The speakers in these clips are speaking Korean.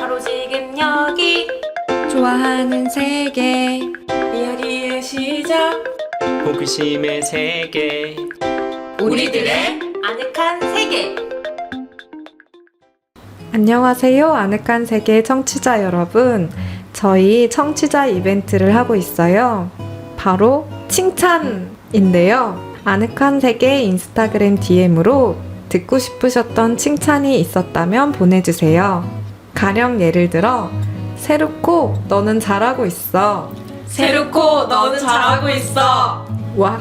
바로 지금 여기 좋아하는 세계 이야기의 시작 호기심의 세계 우리들의 아늑한 세계. 안녕하세요. 아늑한 세계 청취자 여러분. 저희 청취자 이벤트를 하고 있어요. 바로 칭찬인데요. 아늑한 세계 인스타그램 DM으로 듣고 싶으셨던 칭찬이 있었다면 보내주세요. 가령 예를 들어 세루코 너는 잘하고 있어. 세루코 너는 잘하고 있어. 와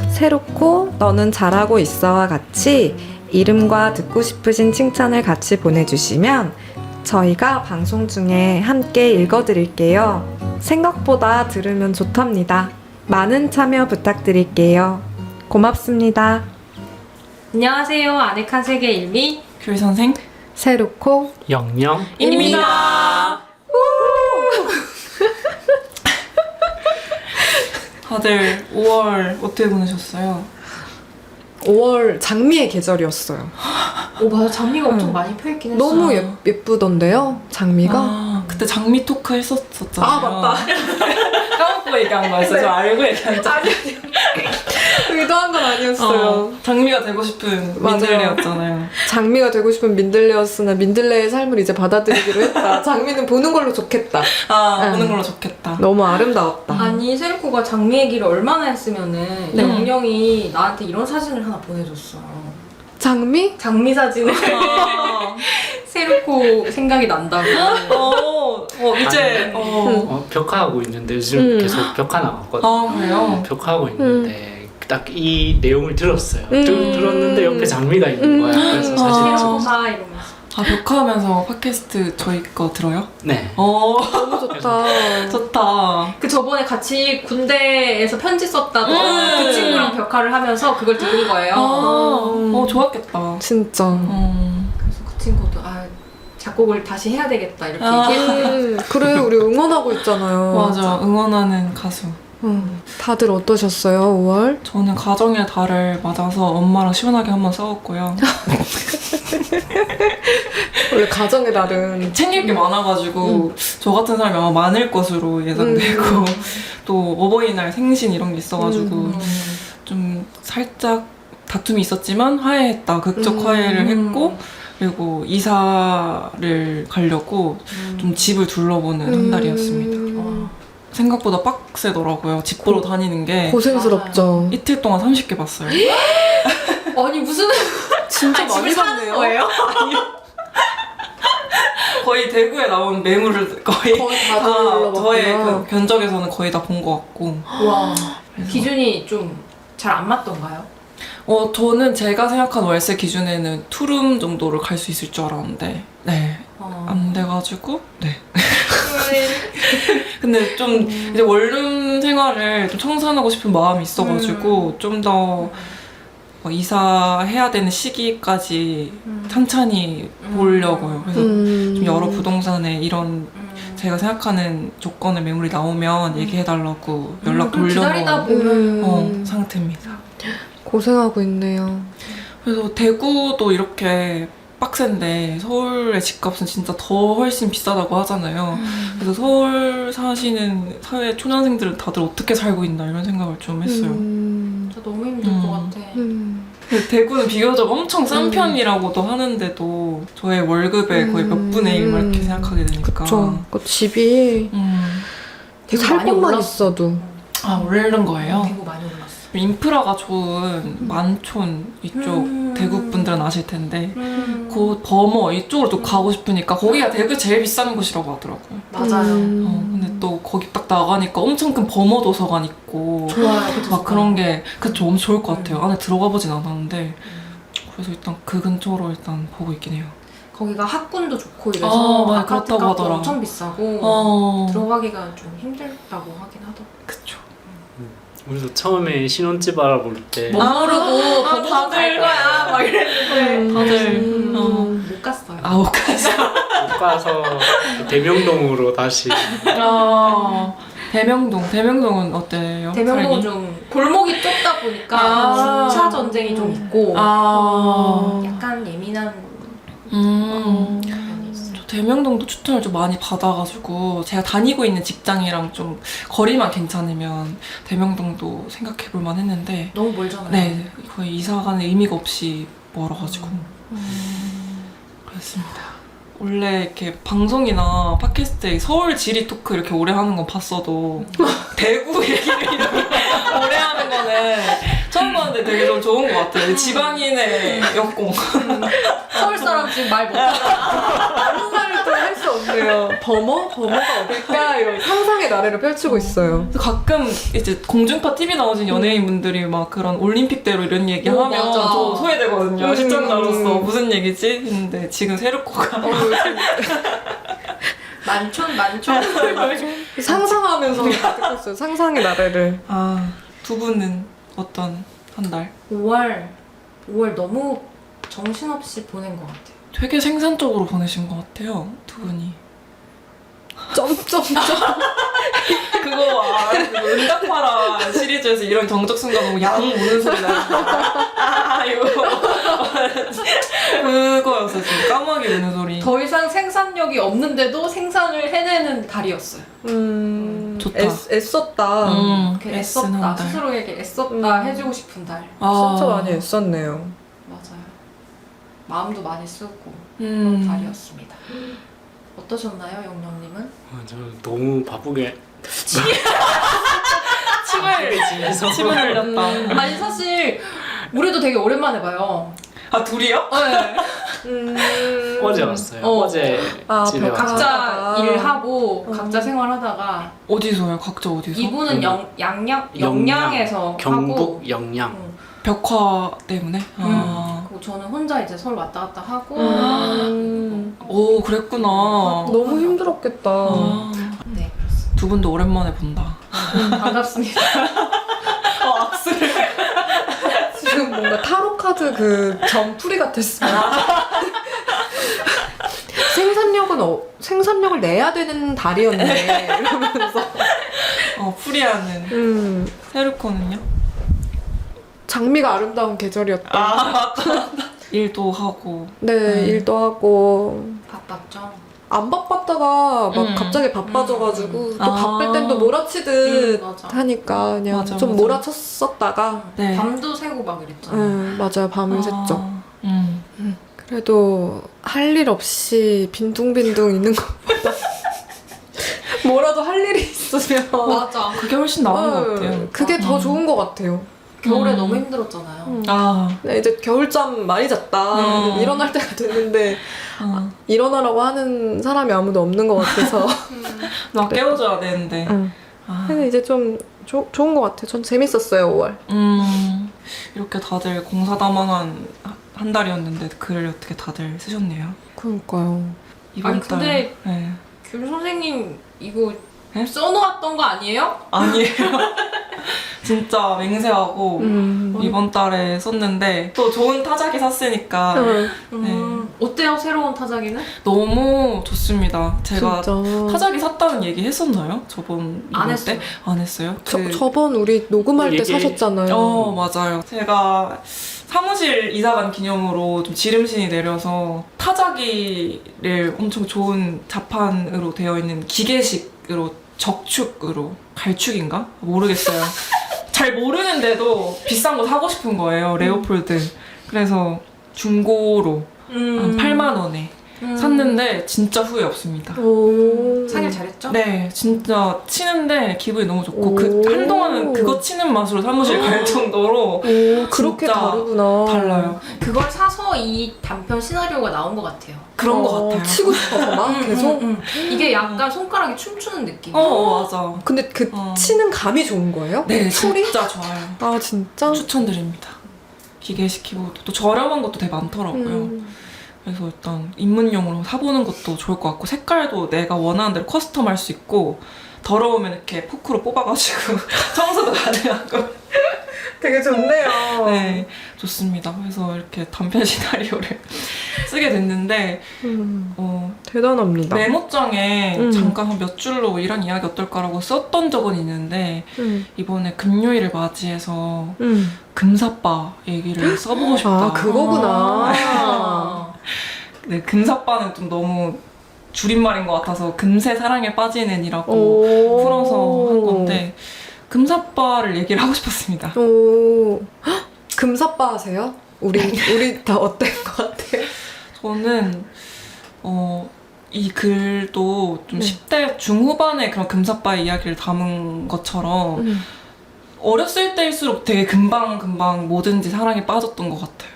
세루코 너는 잘하고 있어와 같이 이름과 듣고 싶으신 칭찬을 같이 보내주시면 저희가 방송 중에 함께 읽어드릴게요. 생각보다 들으면 좋답니다. 많은 참여 부탁드릴게요. 고맙습니다. 안녕하세요. 아늑한 세계 일미 교회 선생 세루코 영영 입니다. 다들 5월 어떻게 보내셨어요? 5월 장미의 계절이었어요. 오 맞아, 장미가 엄청 응. 많이 펴있긴 했어요. 너무 예쁘던데요? 장미가? 아, 그때 장미 토크 했었잖아요. 아, 맞다. 까먹고 얘기한 거였어. 저 알고 얘기한 적. 아니 의도한 건 아니었어요. 장미가 되고 싶은 맞아요. 민들레였잖아요. 장미가 되고 싶은 민들레였으나 민들레의 삶을 이제 받아들이기로 했다. 장미는 보는 걸로 좋겠다. 아, 응. 보는 걸로 좋겠다. 너무 아름다웠다. 아니 세루코가 장미 얘기를 얼마나 했으면은 네. 영영이 나한테 이런 사진을 하나 보내줬어. 장미? 장미 사진을 아, 세루코 생각이 난다고. 이제, 벽화하고 있는데 요즘 계속 벽화 나왔거든요. 아, 그래요? 벽화하고 있는데 딱 이 내용을 들었어요. 들었는데 옆에 장미가 있는 거야. 그래서 사진 찍었어요. 세루코가 이러면서. 아, 벽화하면서 팟캐스트 저희 거 들어요? 네. 너무 좋다. 좋다. 그 저번에 같이 군대에서 편지 썼다던 그 친구랑 벽화를 하면서 그걸 들은 거예요. 좋았겠다. 진짜. 그래서 그 친구도 작곡을 다시 해야 되겠다 이렇게 아. 얘기했어요. 그래 우리 응원하고 있잖아요. 맞아, 응원하는 가수. 다들 어떠셨어요 5월? 저는 가정의 달을 맞아서 엄마랑 시원하게 한번 싸웠고요. 원래 가정의 날은 챙길 게 많아가지고 저 같은 사람이 아마 많을 것으로 예상되고 또 어버이날 생신 이런 게 있어가지고 좀 살짝 다툼이 있었지만 화해했다. 극적 화해를 했고 그리고 이사를 가려고 좀 집을 둘러보는 한 달이었습니다. 생각보다 빡세더라고요. 집 보러 다니는 게 고생스럽죠. 이틀 동안 30개 봤어요. 아니 무슨 진짜 많이 봤네요. 거예요? 거의 대구에 나온 매물을 거의 다 다 둘러봤구나. 저의 그 견적에서는 거의 다 본 것 같고. 와 그래서 기준이 좀 잘 안 맞던가요? 저는 제가 생각한 월세 기준에는 투룸 정도를 갈 수 있을 줄 알았는데 네, 안 돼가지고 네. 근데 좀 이제 원룸 생활을 좀 청산하고 싶은 마음이 있어가지고 좀 더 이사해야 되는 시기까지 찬찬히 보려고요. 그래서 좀 여러 부동산에 이런 제가 생각하는 조건의 매물이 나오면 얘기해달라고 연락 기다리다 돌려놓은 보면 상태입니다. 고생하고 있네요. 그래서 대구도 이렇게 빡센데 서울의 집값은 진짜 더 훨씬 비싸다고 하잖아요. 그래서 서울 사시는 사회 초년생들은 다들 어떻게 살고 있나 이런 생각을 좀 했어요. 진짜 너무 힘들 것 같아. 근데 대구는 비교적 엄청 싼 편이라고도 하는데도 저의 월급의 거의 몇 분의 1 이렇게 생각하게 되니까. 그쵸. 그 집이 되게 살 많이 곳만 올랐어. 있어도 아, 오르는 거예요? 대구 많이 올랐어. 인프라가 좋은 만촌 이쪽 대구 분들은 아실 텐데 그 범어 이쪽으로 또 가고 싶으니까 거기가 대구 제일 비싼 곳이라고 하더라고요. 맞아요. 근데 또 거기 딱 나가니까 엄청 큰 범어 도서관 있고 좋아요. 그쵸, 막 그런 게 그쵸 엄청 좋을 것 같아요. 안에 들어가 보진 않았는데 그래서 일단 그 근처로 일단 보고 있긴 해요. 거기가 학군도 좋고 이래서 맞아, 아파트 그렇다고 값도 하더라. 엄청 비싸고 들어가기가 좀 힘들다고 하긴 하더라고. 그쵸. 우리도 처음에 신혼집 알아볼 때 뭐 모르고 다들 갈 거야 막 이랬는데 다들 못 갔어요. 아홉 가지. 못 가서 대명동으로 다시 대명동은 어때요? 대명동 살기? 좀 골목이 좁다 보니까 주차전 경쟁이 좀 있고 약간 예민한 면이 있어요. 저 대명동도 추천을 좀 많이 받아가지고 제가 다니고 있는 직장이랑 좀 거리만 괜찮으면 대명동도 생각해볼 만했는데 너무 멀잖아요. 네 거의 이사 가는 의미가 없이 멀어가지고 그렇습니다. 원래 이렇게 방송이나 팟캐스트에 서울 지리 토크 이렇게 오래 하는 건 봤어도 대구 얘기를 이렇게 오래 하는 거는 처음 봤는데 되게 좀 좋은 것 같아요. 지방인의 역공. 서울 사람 지금 말 못하고 아무 말을 또 할 수 없네요. 범어가 어딜까? 이런 상상의 나래를 펼치고 있어요. 가끔 이제 공중파 TV 나오신 연예인분들이 막 그런 올림픽대로 이런 얘기 하면 맞아. 저 소외되거든요. 시청자로서 무슨 얘기지? 했는데 지금 세르코가 만촌 상상하면서 다 듣고 있어요. 상상의 나래를. 두 분은 어떤 한 달? 5월 너무 정신없이 보낸 것 같아요. 되게 생산적으로 보내신 것 같아요, 두 분이. 점점점. 그거 응답하라 시리즈에서 이런 정적 순간 보고 양 우는 소리 나는 거. 이거 그거였어요. 지금 까마귀 우는 소리. 더 이상 생산력이 없는데도 생산을 해내는 달이었어요. 좋다. 애썼다. 이렇게 애쓰는 애썼다. 달. 스스로에게 애썼다 해주고 싶은 달. 진짜 많이 애썼네요. 맞아요. 마음도 많이 쓰고 음. 그런 달이었습니다. 어떠셨나요, 영영님은? 저는 너무 바쁘게 침을 침을 흘렸다. 아니 사실 우리도 되게 오랜만에 봐요. 아 둘이요? 네. 어제 왔어요. 어. 어제 집에 와서 각자 일하고 각자 생활하다가 어디서요? 각자 어디서? 이분은 영양에서 하고 경북 영양. 벽화 때문에? 그리고 저는 혼자 이제 서울 왔다 갔다 하고 오 그랬구나. 너무 힘들었겠다. 네 그렇습니다. 두 분도 오랜만에 본다. 반갑습니다. 악수를. 지금 뭔가 타로 카드 그 점풀이 같았어요. 생산력을 내야 되는 달이었네. 이러면서. 풀이하는. 세르코는요? 장미가 아름다운 계절이었다. 맞다. 일도 하고. 네, 일도 하고. 바빴죠. 안 바빴다가 막 갑자기 바빠져가지고 또 바쁠 땐 또 몰아치듯 맞아. 하니까 그냥 맞아, 좀 맞아. 몰아쳤었다가 네. 밤도 새고 막 이랬잖아요. 맞아요. 밤을 샜죠. 음. 그래도 할 일 없이 빈둥빈둥 있는 것보다 뭐라도 할 일이 있으면 맞아. 그게 훨씬 나은 것 같아요. 그게 더 좋은 것 같아요. 겨울에 너무 힘들었잖아요. 네, 이제 겨울잠 많이 잤다. 일어날 때가 됐는데 일어나라고 하는 사람이 아무도 없는 것 같아서 나 깨워줘야 되는데. 근데 이제 좀 좋은 것 같아요. 전 재밌었어요, 5월. 이렇게 다들 공사다망한 한 달이었는데 글을 어떻게 다들 쓰셨네요. 그러니까요. 이번 아니, 근데 달. 네. 귤 선생님 이거 네? 써놓았던 거 아니에요? 아니에요. 진짜 맹세하고 이번 달에 썼는데 또 좋은 타자기 샀으니까 어때요, 새로운 타자기는? 너무 좋습니다. 제가 진짜. 타자기 샀다는 얘기 했었나요? 저번 안 이번 했어요. 때? 안 했어요? 저번 우리 녹음할 때 얘기- 사셨잖아요. 맞아요. 제가 사무실 이사간 기념으로 좀 지름신이 내려서 타자기를 엄청 좋은 자판으로 되어 있는 기계식으로 적축으로 갈축인가? 모르겠어요. 잘 모르는데도 비싼 거 사고 싶은 거예요. 레오폴드. 그래서 중고로 한 8만 원에 샀는데 진짜 후회 없습니다. 오. 사길 잘했죠? 네, 진짜 치는데 기분이 너무 좋고 오. 한동안은 그거 치는 맛으로 사무실 갈 정도로 오, 그렇게 진짜 다르구나. 달라요. 그걸 사서 이 단편 시나리오가 나온 것 같아요. 그런 것 같아요. 치고 싶어서 막 계속. 이게 약간 손가락이 춤추는 느낌. 맞아. 근데 그 치는 감이 좋은 거예요? 네, 소리? 진짜 좋아요. 아 진짜? 추천드립니다. 기계식 키보드. 또 저렴한 것도 되게 많더라고요. 그래서 일단 입문용으로 사보는 것도 좋을 것 같고 색깔도 내가 원하는 대로 커스텀할 수 있고 더러우면 이렇게 포크로 뽑아가지고 청소도 가능하고 되게 좋네요. 네, 좋습니다. 그래서 이렇게 단편 시나리오를 쓰게 됐는데 대단합니다. 메모장에 잠깐 한 몇 줄로 이런 이야기 어떨까라고 썼던 적은 있는데 이번에 금요일을 맞이해서 금사빠 얘기를 써보고 싶다. 아, 그거구나. 네, 금사빠는 좀 너무 줄임말인 것 같아서 금세 사랑에 빠지는이라고 오. 풀어서 한 건데 금사빠를 얘기를 하고 싶었습니다. 오. 헉, 금사빠 하세요? 우리 다 어떤 것 같아요? 저는 이 글도 좀 10대 중후반의 그런 금사빠의 이야기를 담은 것처럼 어렸을 때일수록 되게 금방 뭐든지 사랑에 빠졌던 것 같아요.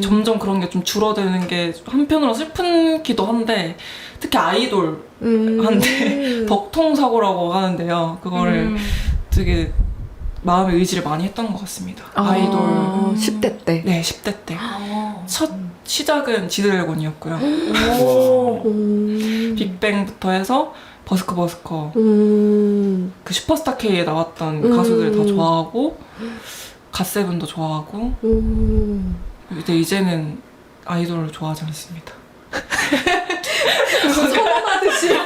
점점 그런 게 좀 줄어드는 게 한편으로 슬픈기도 한데 특히 아이돌한테 덕통사고라고 하는데요. 그거를 되게 마음의 의지를 많이 했던 것 같습니다. 아이돌 10대 때. 네, 10대 때. 첫 시작은 지드래곤이었고요. 빅뱅부터 해서 버스커 그 슈퍼스타 K에 나왔던 가수들 다 좋아하고 갓세븐도 좋아하고 이제는 아이돌을 좋아하지 않습니다. 무슨 서운하듯이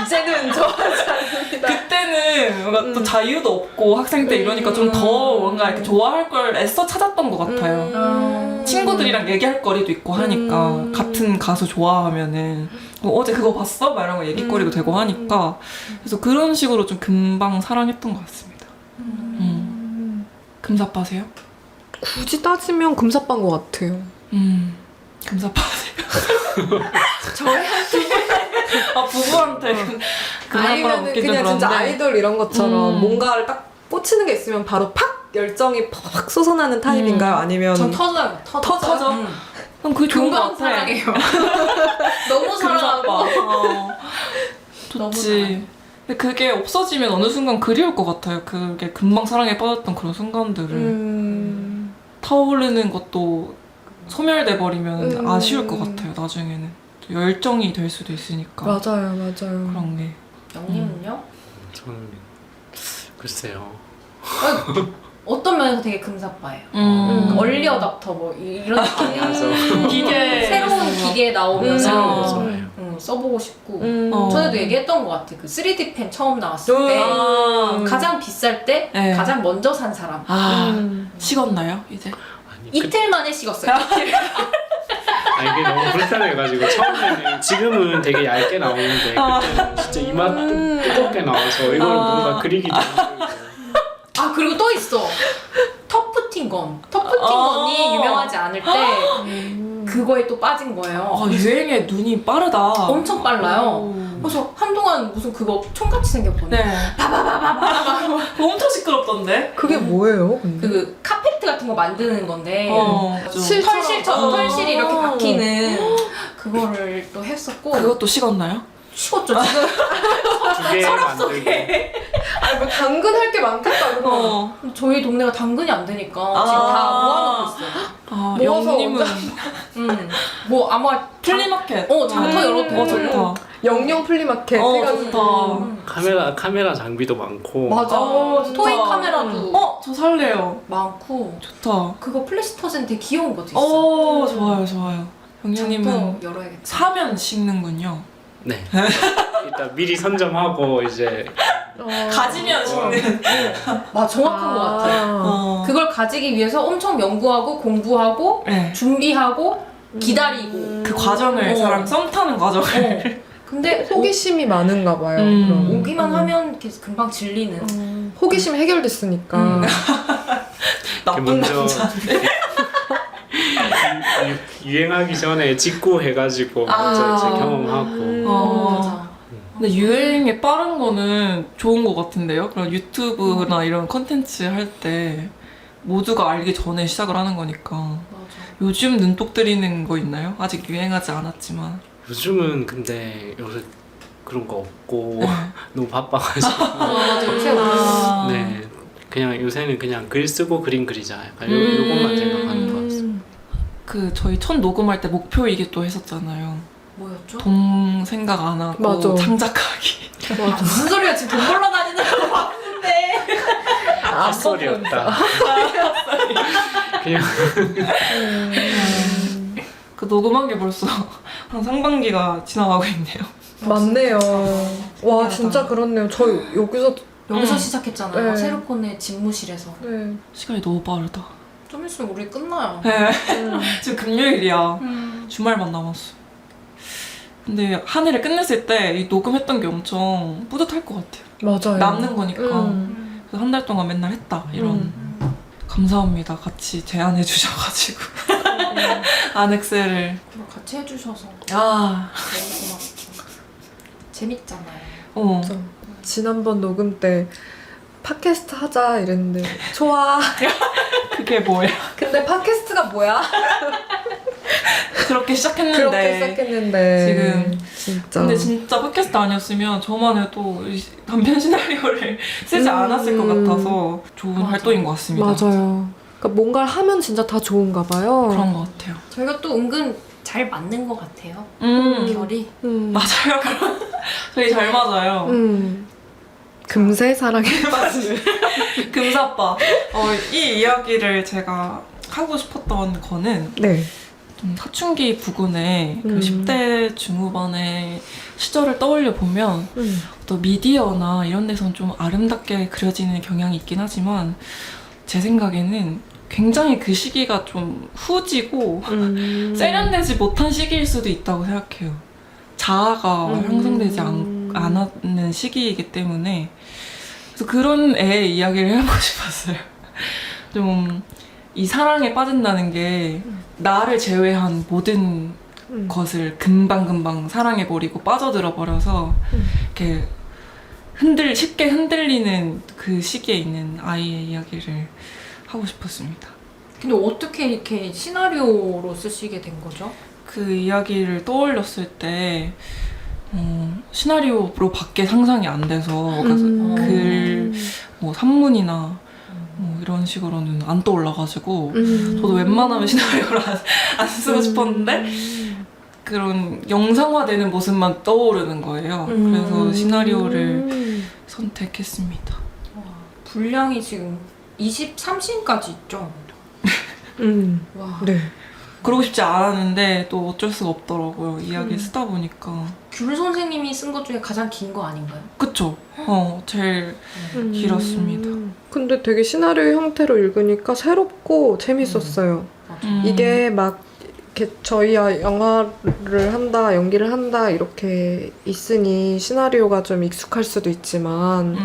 이제는 좋아하지 않습니다. 그때는 뭔가 또 자유도 없고 학생 때 이러니까 좀 더 뭔가 이렇게 좋아할 걸 애써 찾았던 것 같아요. 친구들이랑 얘기할 거리도 있고 하니까 같은 가수 좋아하면은 어제 그거 봤어? 막 이런 거 얘기거리도 되고 하니까 그래서 그런 식으로 좀 금방 사랑했던 것 같습니다. 금사빠세요? 굳이 따지면 금사빠인 것 같아요. 금사빠세요? 저희한테 부부한테 아니면 그냥 진짜 아이돌 이런 것처럼 뭔가를 딱 꽂히는 게 있으면 바로 팍 열정이 팍 솟아나는 타입인가요? 아니면 전 터져요. 터져? 그럼 그게 좋은 것 금방 같아. 사랑해요. 너무 사랑하고. 너무 좋지. 근데 그게 없어지면 어느 순간 그리울 것 같아요. 그게 금방 사랑에 빠졌던 그런 순간들을 타오르는 것도 소멸돼 버리면 아쉬울 것 같아요. 나중에는 또 열정이 될 수도 있으니까. 맞아요. 그런 게. 영님은요? 저는 글쎄요. 어떤 면에서 되게 금사빠예요. 얼리 어답터 뭐 이런 느낌이라서 기계 새로운 기계 나오면 새로운 거 좋아해요. 써보고 싶고 음. 전에도 얘기했던 것 같아. 그 3D 펜 처음 나왔을 때 가장 비쌀 때 네. 가장 먼저 산 사람. 식었나요 이제? 아니, 이틀 만에 식었어요. 이게 너무 불편해가지고 처음에는 지금은 되게 얇게 나오는데 그때는 진짜 이만 두껍게 나와서 이걸 뭔가 그리기도 힘들고. 아 그리고 또 있어. 터프팅건. 터프팅건이 유명하지 않을 때 그거에 또 빠진 거예요. 유행에 눈이 빠르다. 엄청 빨라요. 그래서 한동안 무슨 그거 총같이 생겼거든요. 네. 엄청 시끄럽던데? 그게 뭐예요? 근데? 그 카페트 같은 거 만드는 건데 실처럼. 털실이 이렇게 박히는 그거를 또 했었고 그것도 식었나요? 식었죠 지금. 두 개 만들고 아니 뭐 당근 할 게 많겠다. 그거. 저희 동네가 당근이 안 되니까 지금 다 모아놓고 있어요. 모아서 영님은 뭐 아마 플리마켓. 장터 열어도 좋다. 영영 플리마켓 해가지고. 좋다. 카메라 장비도 많고. 맞아. 토이 카메라도 저 살래요. 많고 좋다. 그거 플래시 터진 되게 귀여운 것도 있어요. 좋아요. 영님은 장터 열어야겠다. 사면 식는군요. 네. 일단 미리 선점하고 이제 가지면 식는. 정확한 것 같아요. 그걸 가지기 위해서 엄청 연구하고 공부하고 네. 준비하고 기다리고 그 과정을 사람 썸 타는 과정을. 근데 호기심이 많은가 봐요. 그럼. 오기만 하면 계속 금방 질리는. 호기심 해결됐으니까. 나쁜 먼저 남자인데. 유행하기 전에 직구 해가지고 먼저 이제 경험하고. 맞아. 근데 유행에 빠른 거는 좋은 것 같은데요? 그럼 유튜브나 이런 컨텐츠 할 때 모두가 알기 전에 시작을 하는 거니까. 맞아. 요즘 눈독 들이는 거 있나요? 아직 유행하지 않았지만. 요즘은 근데 요새 그런 거 없고 너무 바빠가지고. 맞아. 요새 네. 그냥 요새는 그냥 글 쓰고 그림 그리자. 약간 요것만 생각하는 것 같습니다. 그 저희 첫 녹음할 때 목표 이게 또 했었잖아요. 뭐였죠? 돈 생각 안 하고 맞아. 창작하기. 무슨 소리야 지금 돈 벌러 다니는 거 봤는데. 헛소리였다. 그냥 그 녹음한 게 벌써 한 상반기가 지나가고 있네요. 맞네요. 와 진짜 그렇네요. 저 여기서 여기서 시작했잖아요. 네. 세로콘의 집무실에서. 네. 시간이 너무 빠르다. 좀 있으면 우리 끝나요. 네. 지금 금요일이야. 음. 주말만 남았어. 근데 한 해를 끝냈을 때 이 녹음했던 게 엄청 뿌듯할 것 같아요. 맞아요. 남는 거니까. 음. 그래서 한 달 동안 맨날 했다. 이런. 음. 감사합니다. 같이 제안해 주셔가지고. 안엑셀을. 그걸 같이 해주셔서 아. 너무 고맙죠. 재밌잖아요. 어. 진짜. 지난번 녹음 때 팟캐스트 하자 이랬는데 좋아. 그게 뭐야? 근데 팟캐스트가 뭐야? 그렇게 시작했는데. 그렇게 시작했는데 지금. 진짜. 근데 진짜 팟캐스트 아니었으면 저만 해도 이 단편 시나리오를 쓰지 않았을 것 같아서 좋은 맞아. 활동인 것 같습니다. 맞아요. 그러니까 뭔가를 하면 진짜 다 좋은가 봐요. 그런 것 같아요. 저희가 또 은근 잘 맞는 것 같아요. 결이. 맞아요. 저희 잘 맞아요. 금세 사랑에 빠지는. 금사빠. 이 이야기를 제가 하고 싶었던 거는 네. 좀 사춘기 부근에 그 10대 중후반의 시절을 떠올려 보면 또 미디어나 이런 데선 좀 아름답게 그려지는 경향이 있긴 하지만 제 생각에는 굉장히 그 시기가 좀 후지고 세련되지 못한 시기일 수도 있다고 생각해요. 자아가 형성되지 않는 시기이기 때문에 그래서 그런 애의 이야기를 해보고 싶었어요. 좀 이 사랑에 빠진다는 게 나를 제외한 모든 것을 금방금방 사랑해버리고 빠져들어 버려서 이렇게 쉽게 흔들리는 그 시기에 있는 아이의 이야기를 하고 싶었습니다. 근데 어떻게 이렇게 시나리오로 쓰시게 된 거죠? 그 이야기를 떠올렸을 때 시나리오로 밖에 상상이 안 돼서 그래서 뭐 산문이나 뭐 이런 식으로는 안 떠올라가지고 저도 웬만하면 시나리오를 안 쓰고 싶었는데 그런 영상화되는 모습만 떠오르는 거예요. 그래서 시나리오를 선택했습니다. 분량이 지금 23신까지 있죠? 와. 네. 그러고 싶지 않았는데 또 어쩔 수가 없더라고요. 이야기 쓰다 보니까. 귤 선생님이 쓴 것 중에 가장 긴 거 아닌가요? 그쵸? 제일 길었습니다. 근데 되게 시나리오 형태로 읽으니까 새롭고 재밌었어요. 이게 막 이렇게 저희야 영화를 한다, 연기를 한다 이렇게 있으니 시나리오가 좀 익숙할 수도 있지만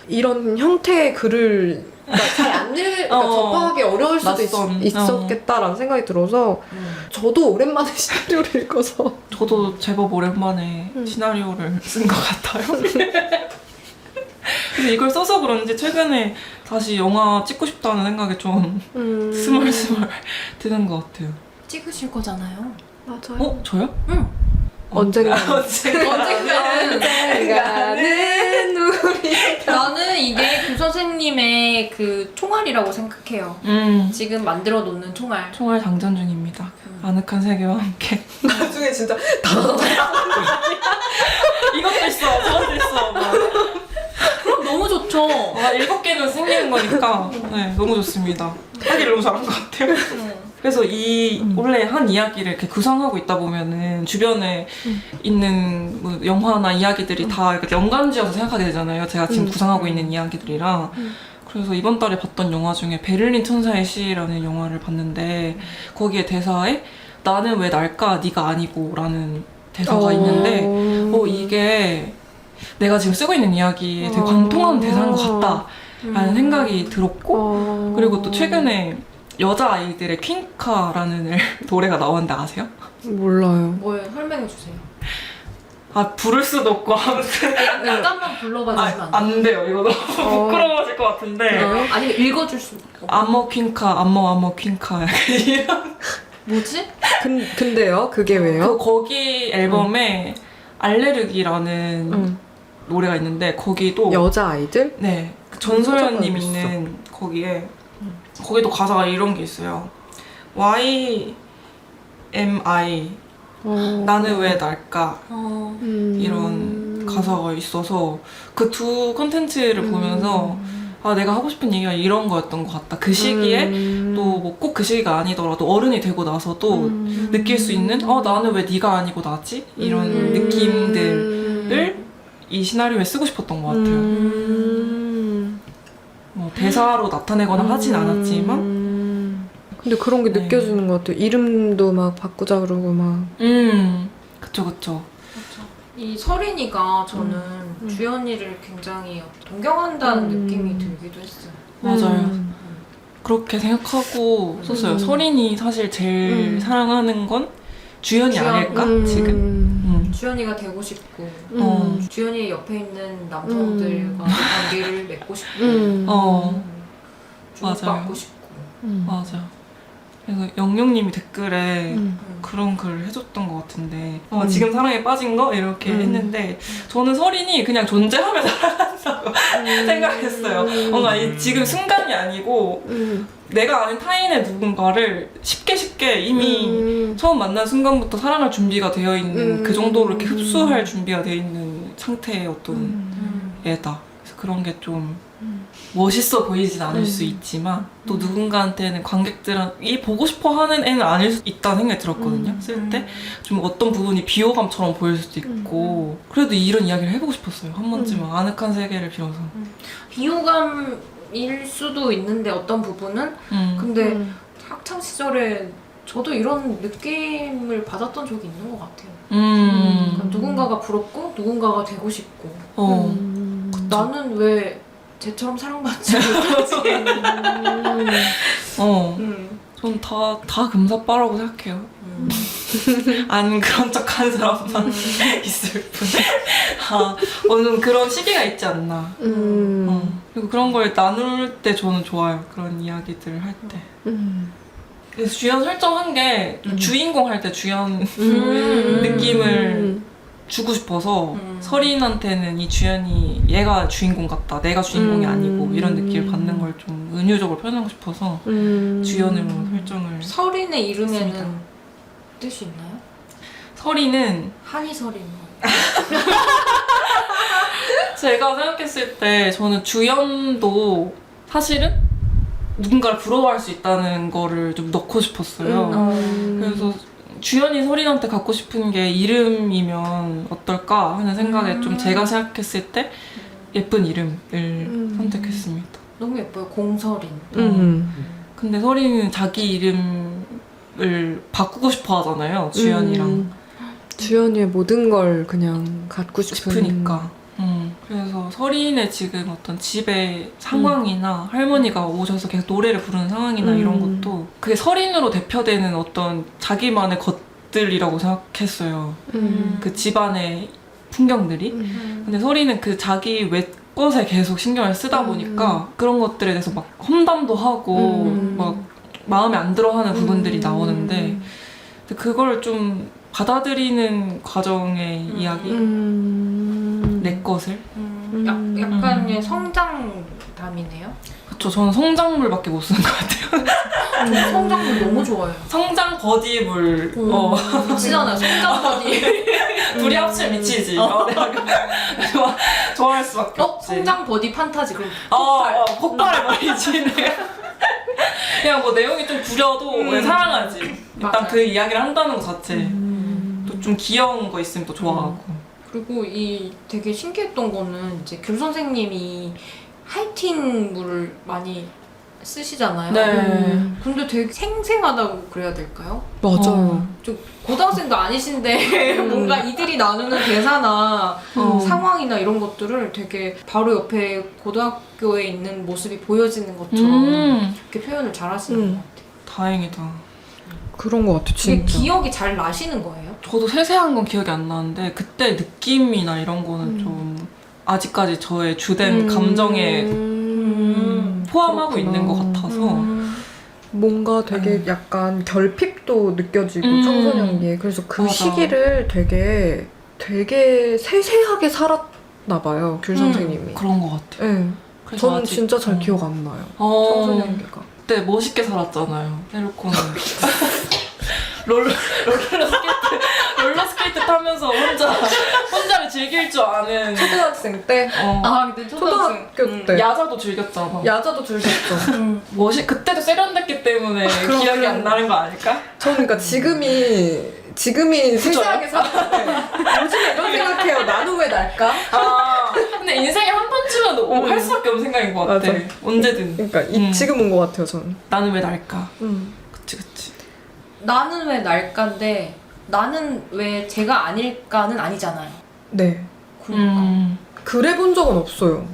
이런 형태의 글을 잘 안 접하기 어려울 수도 있었겠다라는 생각이 들어서 저도 오랜만에 시나리오를 읽어서 저도 제법 오랜만에 시나리오를 쓴 것 같아요. 그래서 이걸 써서 그런지 최근에 다시 영화 찍고 싶다는 생각이 좀 스멀스멀 드는 것 같아요. 찍으실 거잖아요. 맞아요. 저요? 응. 언젠가는 언젠가는 우리 나는 이게 귤 선생님의 그 총알이라고 생각해요. 지금 만들어 놓는 총알. 총알 장전 중입니다. 아늑한 세계와 함께. 나중에 진짜 이것도 있어, 저것도 있어. 막. 그럼 너무 좋죠. 7개는 생기는 거니까 네, 너무 좋습니다. 하기를 너무 잘한 것 같아요. 그래서 이 원래 한 이야기를 이렇게 구성하고 있다 보면은 주변에 있는 뭐 영화나 이야기들이 다 이렇게 연관지어서 생각하게 되잖아요. 제가 지금 구성하고 있는 이야기들이랑. 그래서 이번 달에 봤던 영화 중에 베를린 천사의 시라는 영화를 봤는데 거기에 대사에 나는 왜 날까 네가 아니고 라는 대사가 있는데 이게 내가 지금 쓰고 있는 이야기에 되게 관통하는 대사인 것 같다라는 생각이 들었고 그리고 또 최근에 여자아이들의 퀸카라는 노래가 나왔는데 아세요? 몰라요. 뭐예요? 설명해 주세요. 부를 수도 없고 아무튼 잠깐만 불러봐 주시면 안 돼요? 안 돼요. 이거 너무 부끄러워질 것 같은데 아니면 읽어줄 수 있고. 암머 퀸카 암머 퀸카 약간 이런 뭐지? 근데요? 그게 왜요? 거기 앨범에 알레르기라는 노래가 있는데 거기도 여자아이들? 네 전소연님 알고 있어. 있는 거기도 가사가 이런 게 있어요. Why am I? 나는 왜 날까? 이런 가사가 있어서 그 두 컨텐츠를 보면서 아 내가 하고 싶은 얘기가 이런 거였던 것 같다. 그 시기에 또 뭐 꼭 그 시기가 아니더라도 어른이 되고 나서도 느낄 수 있는 나는 왜 네가 아니고 나지? 이런 느낌들을 이 시나리오에 쓰고 싶었던 것 같아요. 뭐 대사로 나타내거나 하진 않았지만 근데 그런 게 네. 느껴지는 것 같아요. 이름도 막 바꾸자 그러고 막. 그쵸. 이 설인이가 저는 주연이를 굉장히 동경한다는 느낌이 들기도 했어요. 맞아요. 그렇게 생각하고 썼어요. 설인이 사실 제일 사랑하는 건 주연이 주연. 아닐까? 지금? 주연이가 되고 싶고 주연이 옆에 있는 남성들과 관계를 맺고 싶고 주목받고 맞아요. 싶고 맞아. 그래서 영영님이 댓글에 그런 글을 해줬던 것 같은데 지금 사랑에 빠진 거? 이렇게 했는데 저는 설인이 그냥 존재하며 살아간다고 생각했어요. 뭔가 지금 순간이 아니고 내가 아는 타인의 누군가를 쉽게 이미 처음 만난 순간부터 사랑할 준비가 되어 있는 그 정도로 이렇게 흡수할 준비가 되어 있는 상태의 어떤 애다. 그래서 그런 게 좀 멋있어 보이진 않을 수 있지만 또 누군가한테는 관객들이 보고 싶어 하는 애는 아닐 수 있다는 생각이 들었거든요. 쓸 때 좀 어떤 부분이 비호감처럼 보일 수도 있고 그래도 이런 이야기를 해보고 싶었어요. 한 번쯤은 아늑한 세계를 빌어서. 비호감일 수도 있는데 어떤 부분은 근데 학창 시절에 저도 이런 느낌을 받았던 적이 있는 것 같아요. 그러니까 누군가가 부럽고 누군가가 되고 싶고 나는 왜 쟤처럼 사랑받지 못하지? 전 다 금사빠라고 생각해요. 안 그런 척 하는 사람만 있을 뿐. 어느 그런 시기가 있지 않나. 그리고 그런 걸 나눌 때 저는 좋아요. 그런 이야기들을 할 때. 그래서 주연 설정한 게 주인공 할 때 주연 느낌을 주고 싶어서 설인한테는 이 주연이 얘가 주인공 같다. 내가 주인공이 아니고 이런 느낌을 받는 걸 좀 은유적으로 표현하고 싶어서 주연으로 설정을 설인의 이름에는 했습니다. 뜻이 있나요? 설인은 한이설인 제가 생각했을 때 저는 주연도 사실은 누군가를 부러워할 수 있다는 거를 좀 넣고 싶었어요. 그래서 주연이 설인한테 갖고 싶은 게 이름이면 어떨까 하는 생각에 좀 제가 생각했을 때 예쁜 이름을 선택했습니다. 너무 예뻐요. 공설인. 근데 설인은 자기 이름을 바꾸고 싶어 하잖아요. 주연이랑. 주연이의 모든 걸 그냥 갖고 싶으니까. 그래서 설인의 지금 어떤 집의 상황이나 할머니가 오셔서 계속 노래를 부르는 상황이나 이런 것도 그게 설인으로 대표되는 어떤 자기만의 것들이라고 생각했어요. 그 집안의 풍경들이. 근데 설인은 그 자기 외 것에 계속 신경을 쓰다 보니까 그런 것들에 대해서 막 험담도 하고 막 마음에 안 들어하는 부분들이 나오는데 근데 그걸 좀 받아들이는 과정의 이야기? 내 것을? 약간의 성장담이네요. 그쵸, 저는 성장물밖에 못 쓰는 것 같아요. 성장물 너무 좋아요. 성장 버디물. 미치잖아요. 성장 버디. 둘이 합치면 미치지. 내가 좋아할 수밖에 없지. 성장 버디 판타지 그럼 폭발해버리지. 그냥 뭐 내용이 좀 구려도 왜 사랑하지. 일단 맞아요. 그 이야기를 한다는 것 자체. 또 좀 귀여운 거 있으면 또 좋아하고. 그리고 이 되게 신기했던 거는 이제 귤 선생님이 하이틴물을 많이 쓰시잖아요. 네. 근데 되게 생생하다고 그래야 될까요? 맞아요. 좀 고등학생도 아니신데 뭔가 이들이 나누는 대사나 상황이나 이런 것들을 되게 바로 옆에 고등학교에 있는 모습이 보여지는 것처럼 이렇게 표현을 잘 하시는 것 같아요. 다행이다. 그런 것 같아, 되게 진짜. 기억이 잘 나시는 거예요? 저도 세세한 건 기억이 안 나는데 그때 느낌이나 이런 거는 좀 아직까지 저의 주된 감정에 포함하고 그렇구나. 있는 것 같아서 뭔가 되게 약간 결핍도 느껴지고 청소년기에 그래서 그 맞아. 시기를 되게 세세하게 살았나 봐요, 귤 선생님이. 그런 것 같아요. 네. 그래서 저는 아직- 진짜 잘 기억 안 나요. 청소년기가. 그때 멋있게 살았잖아요. 헬로코는. 롤러스케이트 타면서 혼자를 즐길 줄 아는 초등학생 때 아 근데 초등학교 때 야자도 즐겼잖아. 야자도 즐겼죠. 그때도 세련됐기 때문에 기억이 안 나는 거 아닐까? 저는 그러니까 지금이 세세하게 사는데 요즘에 이런 생각해요. 나는 왜 날까? 근데 인생에 한 번쯤은 할 수밖에 없는 생각인 것 같아. 맞아. 언제든. 그러니까 지금 온 것 같아요. 저는. 나는 왜 날까? 그치. 나는 왜 날까인데 나는 왜 제가 아닐까는 아니잖아요. 네. 그러니까. 그래 본 적은 없어요.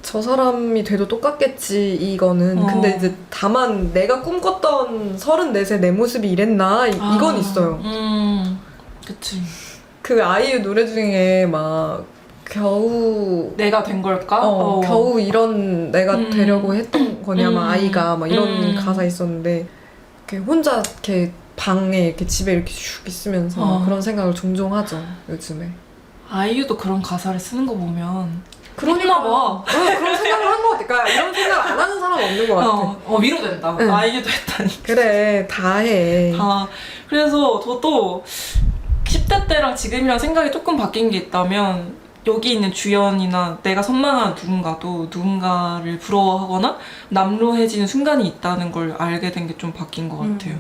저 사람이 돼도 똑같겠지 이거는. 근데 이제 다만 내가 꿈꿨던 34세 내 모습이 이랬나 이건 있어요. 그치. 그 아이유 노래 중에 막 겨우 내가 된 걸까? 겨우 이런 내가 되려고 했던 거냐 막 아이가 막 이런 가사 있었는데 이렇게 혼자 이렇게 방에 이렇게 집에 이렇게 슉 있으면서 그런 생각을 종종 하죠 요즘에. 아이유도 그런 가사를 쓰는 거 보면 그러나 봐. 그런 생각을 한 것 같아. 그러니까 이런 생각 안 하는 사람 없는 것 같아. 위로된다. 응. 아이유도 했다니. 그래 다 해. 그래서 저도 10대 때랑 지금이랑 생각이 조금 바뀐 게 있다면 여기 있는 주연이나 내가 선망하는 누군가도 누군가를 부러워하거나 남루해지는 순간이 있다는 걸 알게 된 게 좀 바뀐 것 같아요.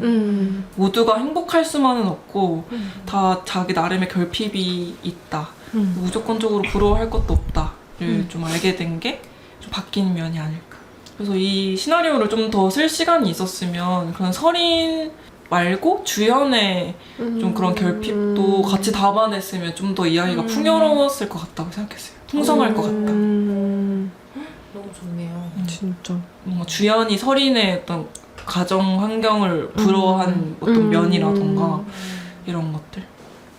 모두가 행복할 수만은 없고 다 자기 나름의 결핍이 있다. 무조건적으로 부러워할 것도 없다를 좀 알게 된 게 좀 바뀐 면이 아닐까. 그래서 이 시나리오를 좀 더 쓸 시간이 있었으면 그런 설인 말고 주연의 좀 그런 결핍도 같이 담아냈으면 좀 더 이야기가 풍요로웠을 것 같다고 생각했어요. 풍성할 것 같다. 너무 좋네요. 진짜. 뭔가 주연이 설인의 어떤 가정 환경을 부러워한 어떤 면이라던가 이런 것들.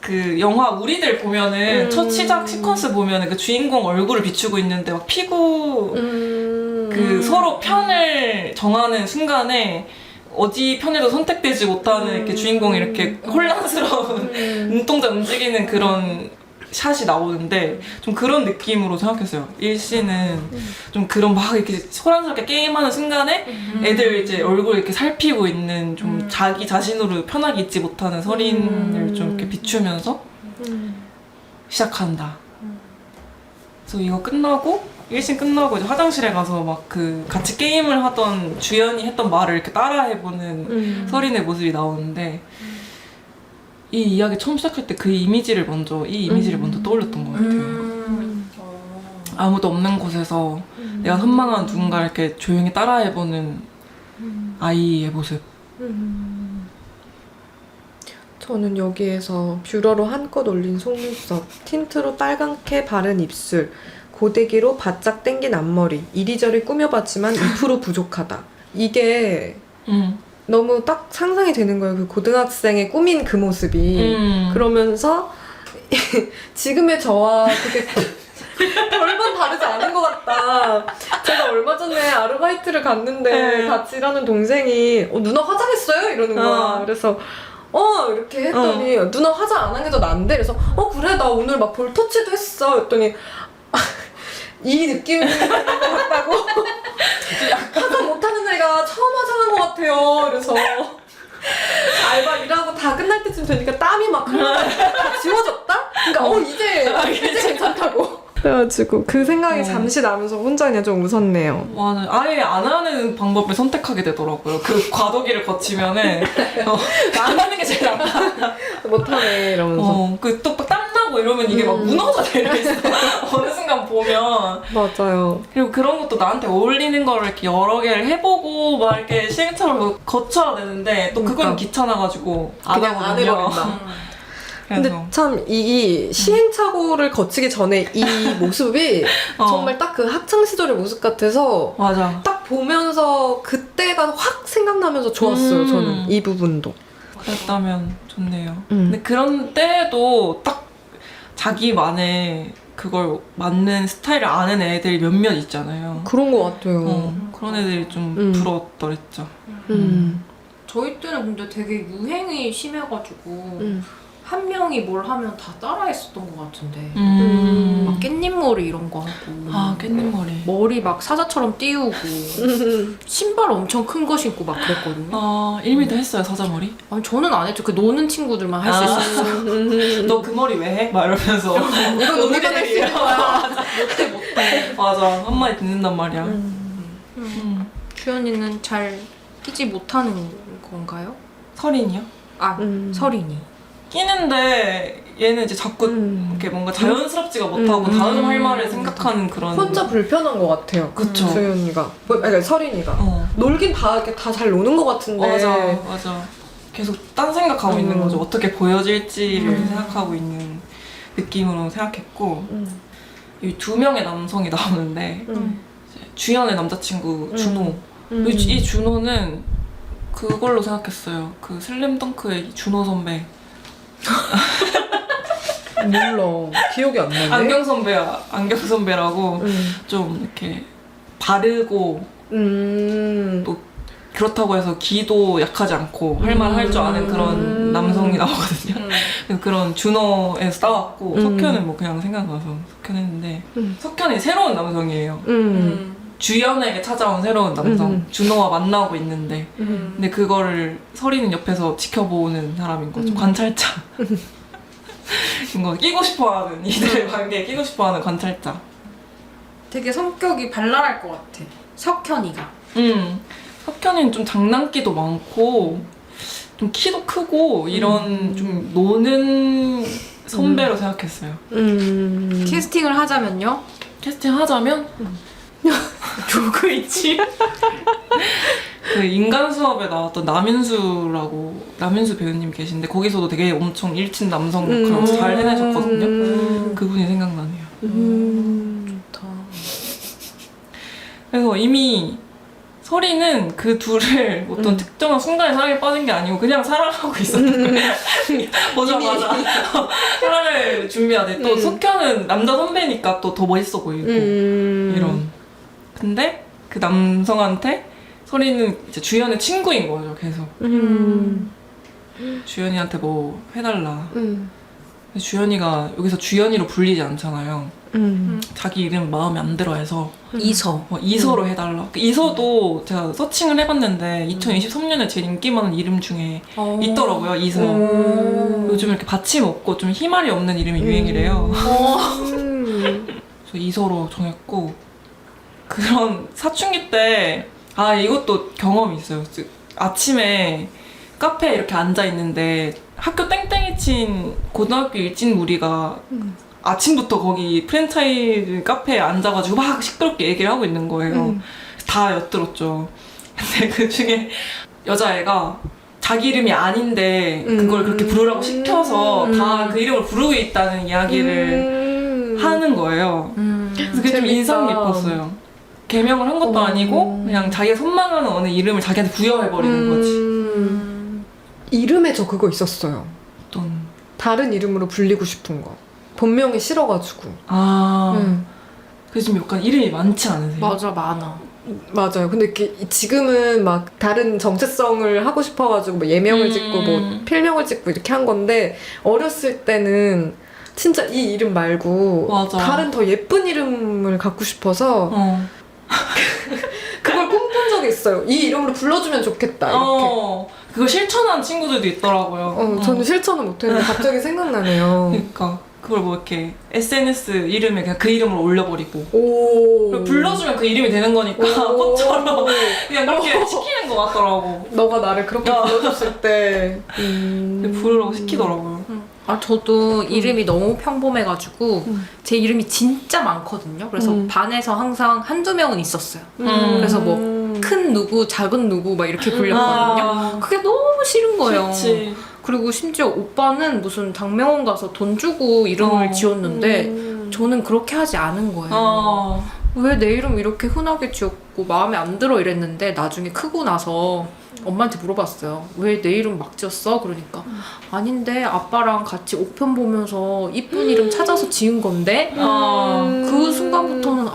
그 영화 우리들 보면은 첫 시작 시퀀스 보면은 그 주인공 얼굴을 비추고 있는데 막 피구 그 서로 편을 정하는 순간에 어디 편에도 선택되지 못하는 이렇게 주인공이 이렇게 혼란스러운 눈동자 움직이는 그런 샷이 나오는데 좀 그런 느낌으로 생각했어요. 일씨는 좀 그런 막 이렇게 소란스럽게 게임하는 순간에 애들 이제 얼굴 이렇게 살피고 있는 좀 자기 자신으로 편하게 있지 못하는 설인을 좀 이렇게 비추면서 시작한다. 그래서 이거 끝나고 1씬 끝나고 이제 화장실에 가서 막 그 같이 게임을 하던 주연이 했던 말을 이렇게 따라해보는 설인의 모습이 나오는데 이 이야기 처음 시작할 때 이 이미지를 먼저 떠올렸던 것 같아요. 아무도 없는 곳에서 내가 선망한 누군가 이렇게 조용히 따라해보는 아이의 모습. 저는 여기에서 뷰러로 한껏 올린 속눈썹, 틴트로 빨갛게 바른 입술, 고데기로 바짝 당긴 앞머리, 이리저리 꾸며봤지만 2% 부족하다. 이게 너무 딱 상상이 되는 거예요. 그 고등학생의 꾸민 그 모습이. 그러면서 지금의 저와 그게 별반 다르지 않은 것 같다. 제가 얼마 전에 아르바이트를 갔는데 같이 일하는 동생이 누나 화장했어요? 이러는 거야. 그래서 이렇게 했더니 누나 화장 안 한 게 더 난데? 그래서 그래 나 오늘 막 볼터치도 했어. 그랬더니 이 느낌인 것 같다고. 화장 못하는 애가 처음 화장한 것 같아요. 그래서 알바 일하고 다 끝날 때쯤 되니까 땀이 막 다 지워졌다? 그러니까 이제 괜찮다고. 그래가지고 그 생각이 잠시 나면서 혼자 그냥 좀 웃었네요. 맞아요. 아예 안 하는 방법을 선택하게 되더라고요. 그 과도기를 거치면은 안 하는 게 제일 낫다. 못하네 이러면서. 그 또 땀나고 이러면 이게 막 무너져 내려있어. 어느 순간 보면. 맞아요. 그리고 그런 것도 나한테 어울리는 거를 이렇게 여러 개를 해보고 막 이렇게 시행착오를 거쳐야 되는데 또 그건 귀찮아가지고 안 그냥 안 하거든요. 해버린다. 근데 참 이 시행착오를 거치기 전에 이 모습이 정말 딱 그 학창 시절의 모습 같아서 맞아. 딱 보면서 그때가 확 생각나면서 좋았어요. 저는 이 부분도. 그랬다면 좋네요. 근데 그런 때에도 딱 자기만의 그걸 맞는 스타일을 아는 애들이 몇몇 있잖아요. 그런 것 같아요. 그런 애들이 좀 부러웠더랬죠. 저희 때는 근데 되게 유행이 심해가지고 한 명이 뭘 하면 다 따라했었던 것 같은데 막 깻잎머리 이런 거 하고 아, 깻잎머리. 머리 막 사자처럼 띄우고 신발 엄청 큰 거 신고 막 그랬거든요. 아, 1미도 했어요, 사자머리? 아니 저는 안 했죠. 그 노는 친구들만 할 수 있었어. 너 그 머리 왜 해? 막 이러면서. 이건 우리가 할 수 있는 거야. 못해. 맞아, 한마디 듣는단 말이야. 주연이는 잘 끼지 못하는 건가요? 설인이요? 아 설인이. 끼는데 얘는 이제 자꾸 이렇게 뭔가 자연스럽지가 못하고 다음 할 말을 생각하는 그런. 혼자 불편한 것 같아요. 그쵸. 주연이가. 그러니까 설인이가. 어. 놀긴 다 잘 노는 것 같은데. 맞아. 계속 딴 생각하고 있는 거죠. 어떻게 보여질지를 생각하고 있는 느낌으로 생각했고 이 2명의 남성이 나오는데 이제 주연의 남자친구 준호. 이 준호는 그걸로 생각했어요. 그 슬램덩크의 준호 선배. 몰라. 기억이 안 나네. 안경 선배라고 좀 이렇게 바르고 또 그렇다고 해서 기도 약하지 않고 할 말 할 줄 아는 그런 남성이 나오거든요. 그런 준호에서 따왔고 석현은 뭐 그냥 생각나서 석현 했는데 석현이 새로운 남성이에요. 주연에게 찾아온 새로운 남성 준호와 만나고 있는데 근데 그거를 설이는 옆에서 지켜보는 사람인 거죠. 관찰자. 이거 끼고 싶어하는 이들의 관계에 끼고 싶어하는 관찰자. 되게 성격이 발랄할 것 같아. 석현이가. 석현이는 좀 장난기도 많고 좀 키도 크고 이런 좀 노는 선배로 생각했어요. 캐스팅을 하자면요? 캐스팅 하자면 누구 있지? 그 인간 수업에 나왔던 남윤수 배우님 계신데 거기서도 되게 엄청 일친 남성 역할을 잘 해내셨거든요. 그분이 생각나네요. 좋다. 그래서 이미 설이는 그 둘을 어떤 특정한 순간에 사랑에 빠진 게 아니고 그냥 사랑하고 있었던 거예요. 보자마자 사랑을 준비하대. 또 석현은 남자 선배니까 또 더 멋있어 보이고 이런. 근데 그 남성한테 설이는 이제 주연의 친구인 거죠, 계속. 주연이한테 뭐 해달라. 근데 주연이가 여기서 주연이로 불리지 않잖아요. 자기 이름 마음에 안 들어 해서 이서. 이서로 해달라. 그 이서도 제가 서칭을 해봤는데 2023년에 제일 인기 많은 이름 중에 있더라고요. 이서. 요즘 이렇게 받침 없고 좀 희말이 없는 이름이 유행이래요. 그래서 이서로 정했고 그런 사춘기 때 이것도 경험이 있어요. 아침에 카페에 이렇게 앉아 있는데 학교 땡땡이 친 고등학교 일진 무리가 아침부터 거기 프랜차이즈 카페에 앉아가지고 막 시끄럽게 얘기를 하고 있는 거예요. 다 엿들었죠. 근데 그 중에 여자애가 자기 이름이 아닌데 그걸 그렇게 부르라고 시켜서 다 그 이름을 부르고 있다는 이야기를 하는 거예요. 그래서 그게 좀 인상 깊었어요. 개명을 한 것도 아니고 그냥 자기가 선망하는 어느 이름을 자기한테 부여해버리는 거지. 이름에 저 그거 있었어요. 어떤 다른 이름으로 불리고 싶은 거. 본명이 싫어가지고. 그래서 좀 약간 이름이 많지 않으세요? 맞아, 많아. 맞아요. 근데 지금은 막 다른 정체성을 하고 싶어가지고 뭐 예명을 짓고 뭐 필명을 짓고 이렇게 한 건데 어렸을 때는 진짜 이 이름 말고 맞아. 다른 더 예쁜 이름을 갖고 싶어서 그걸 꿈꾼 적이 있어요. 이 이름으로 불러주면 좋겠다 이렇게. 그거 실천한 친구들도 있더라고요. 저는 실천은 못했는데 갑자기 생각나네요. 그러니까 그걸 뭐 이렇게 SNS 이름에 그냥 그 이름을 올려버리고 오. 불러주면 그 이름이 되는 거니까 꽃처럼 그냥 그렇게 시키는 것 같더라고. 너가 나를 그렇게 불러줬을 때 부르라고 시키더라고요. 저도 이름이 너무 평범해가지고 제 이름이 진짜 많거든요. 그래서 반에서 항상 한두 명은 있었어요. 그래서 뭐 큰 누구, 작은 누구 막 이렇게 불렸거든요. 그게 너무 싫은 거예요. 싫지. 그리고 심지어 오빠는 무슨 당명원 가서 돈 주고 이름을 지었는데 저는 그렇게 하지 않은 거예요. 왜 내 이름 이렇게 흔하게 지었고 마음에 안 들어 이랬는데 나중에 크고 나서 엄마한테 물어봤어요. 왜 내 이름 막 지었어? 그러니까 아닌데 아빠랑 같이 옥편 보면서 이쁜 이름 찾아서 지은 건데 그 순간부터는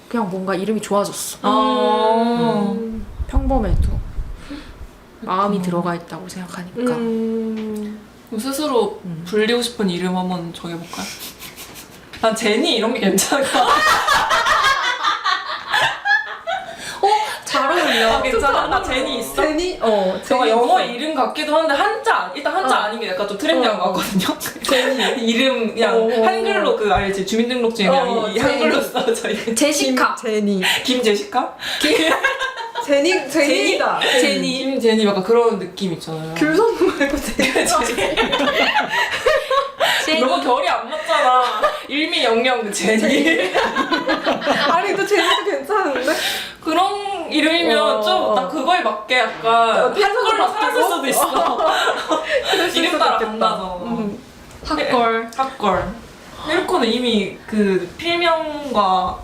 그냥 뭔가 이름이 좋아졌어. 평범해도 마음이 들어가 있다고 생각하니까. 그럼 스스로 불리고 싶은 이름 한번 정해볼까요? 난 제니 이런 게 괜찮을 것 같아. 잘 어울려. 괜찮아? 나 제니 있어. 제니? 제가 영어 이름 같기도 한데 일단 한자 아닌 게 약간 좀 트렌디한 거 같거든요. 제니 이름 그냥 한글로 그 알지? 주민등록증에 그냥 이 한글로 써져 있는 제시카. 제니. 김제시카? 제니다. 제니. 김제니 약간 그런 느낌 있잖아요. 귤선무 말고 제니. 너무 결이 안 맞잖아. 일미영영 제니. 아니 또 제니도 괜찮은데? 그런 이름이면 좀 나 그거에 맞게 약간 한글로 살았을 수도 있어. 이름 따라 간다잖아. 핫걸. 핫걸. 헬코는 이미 그 필명과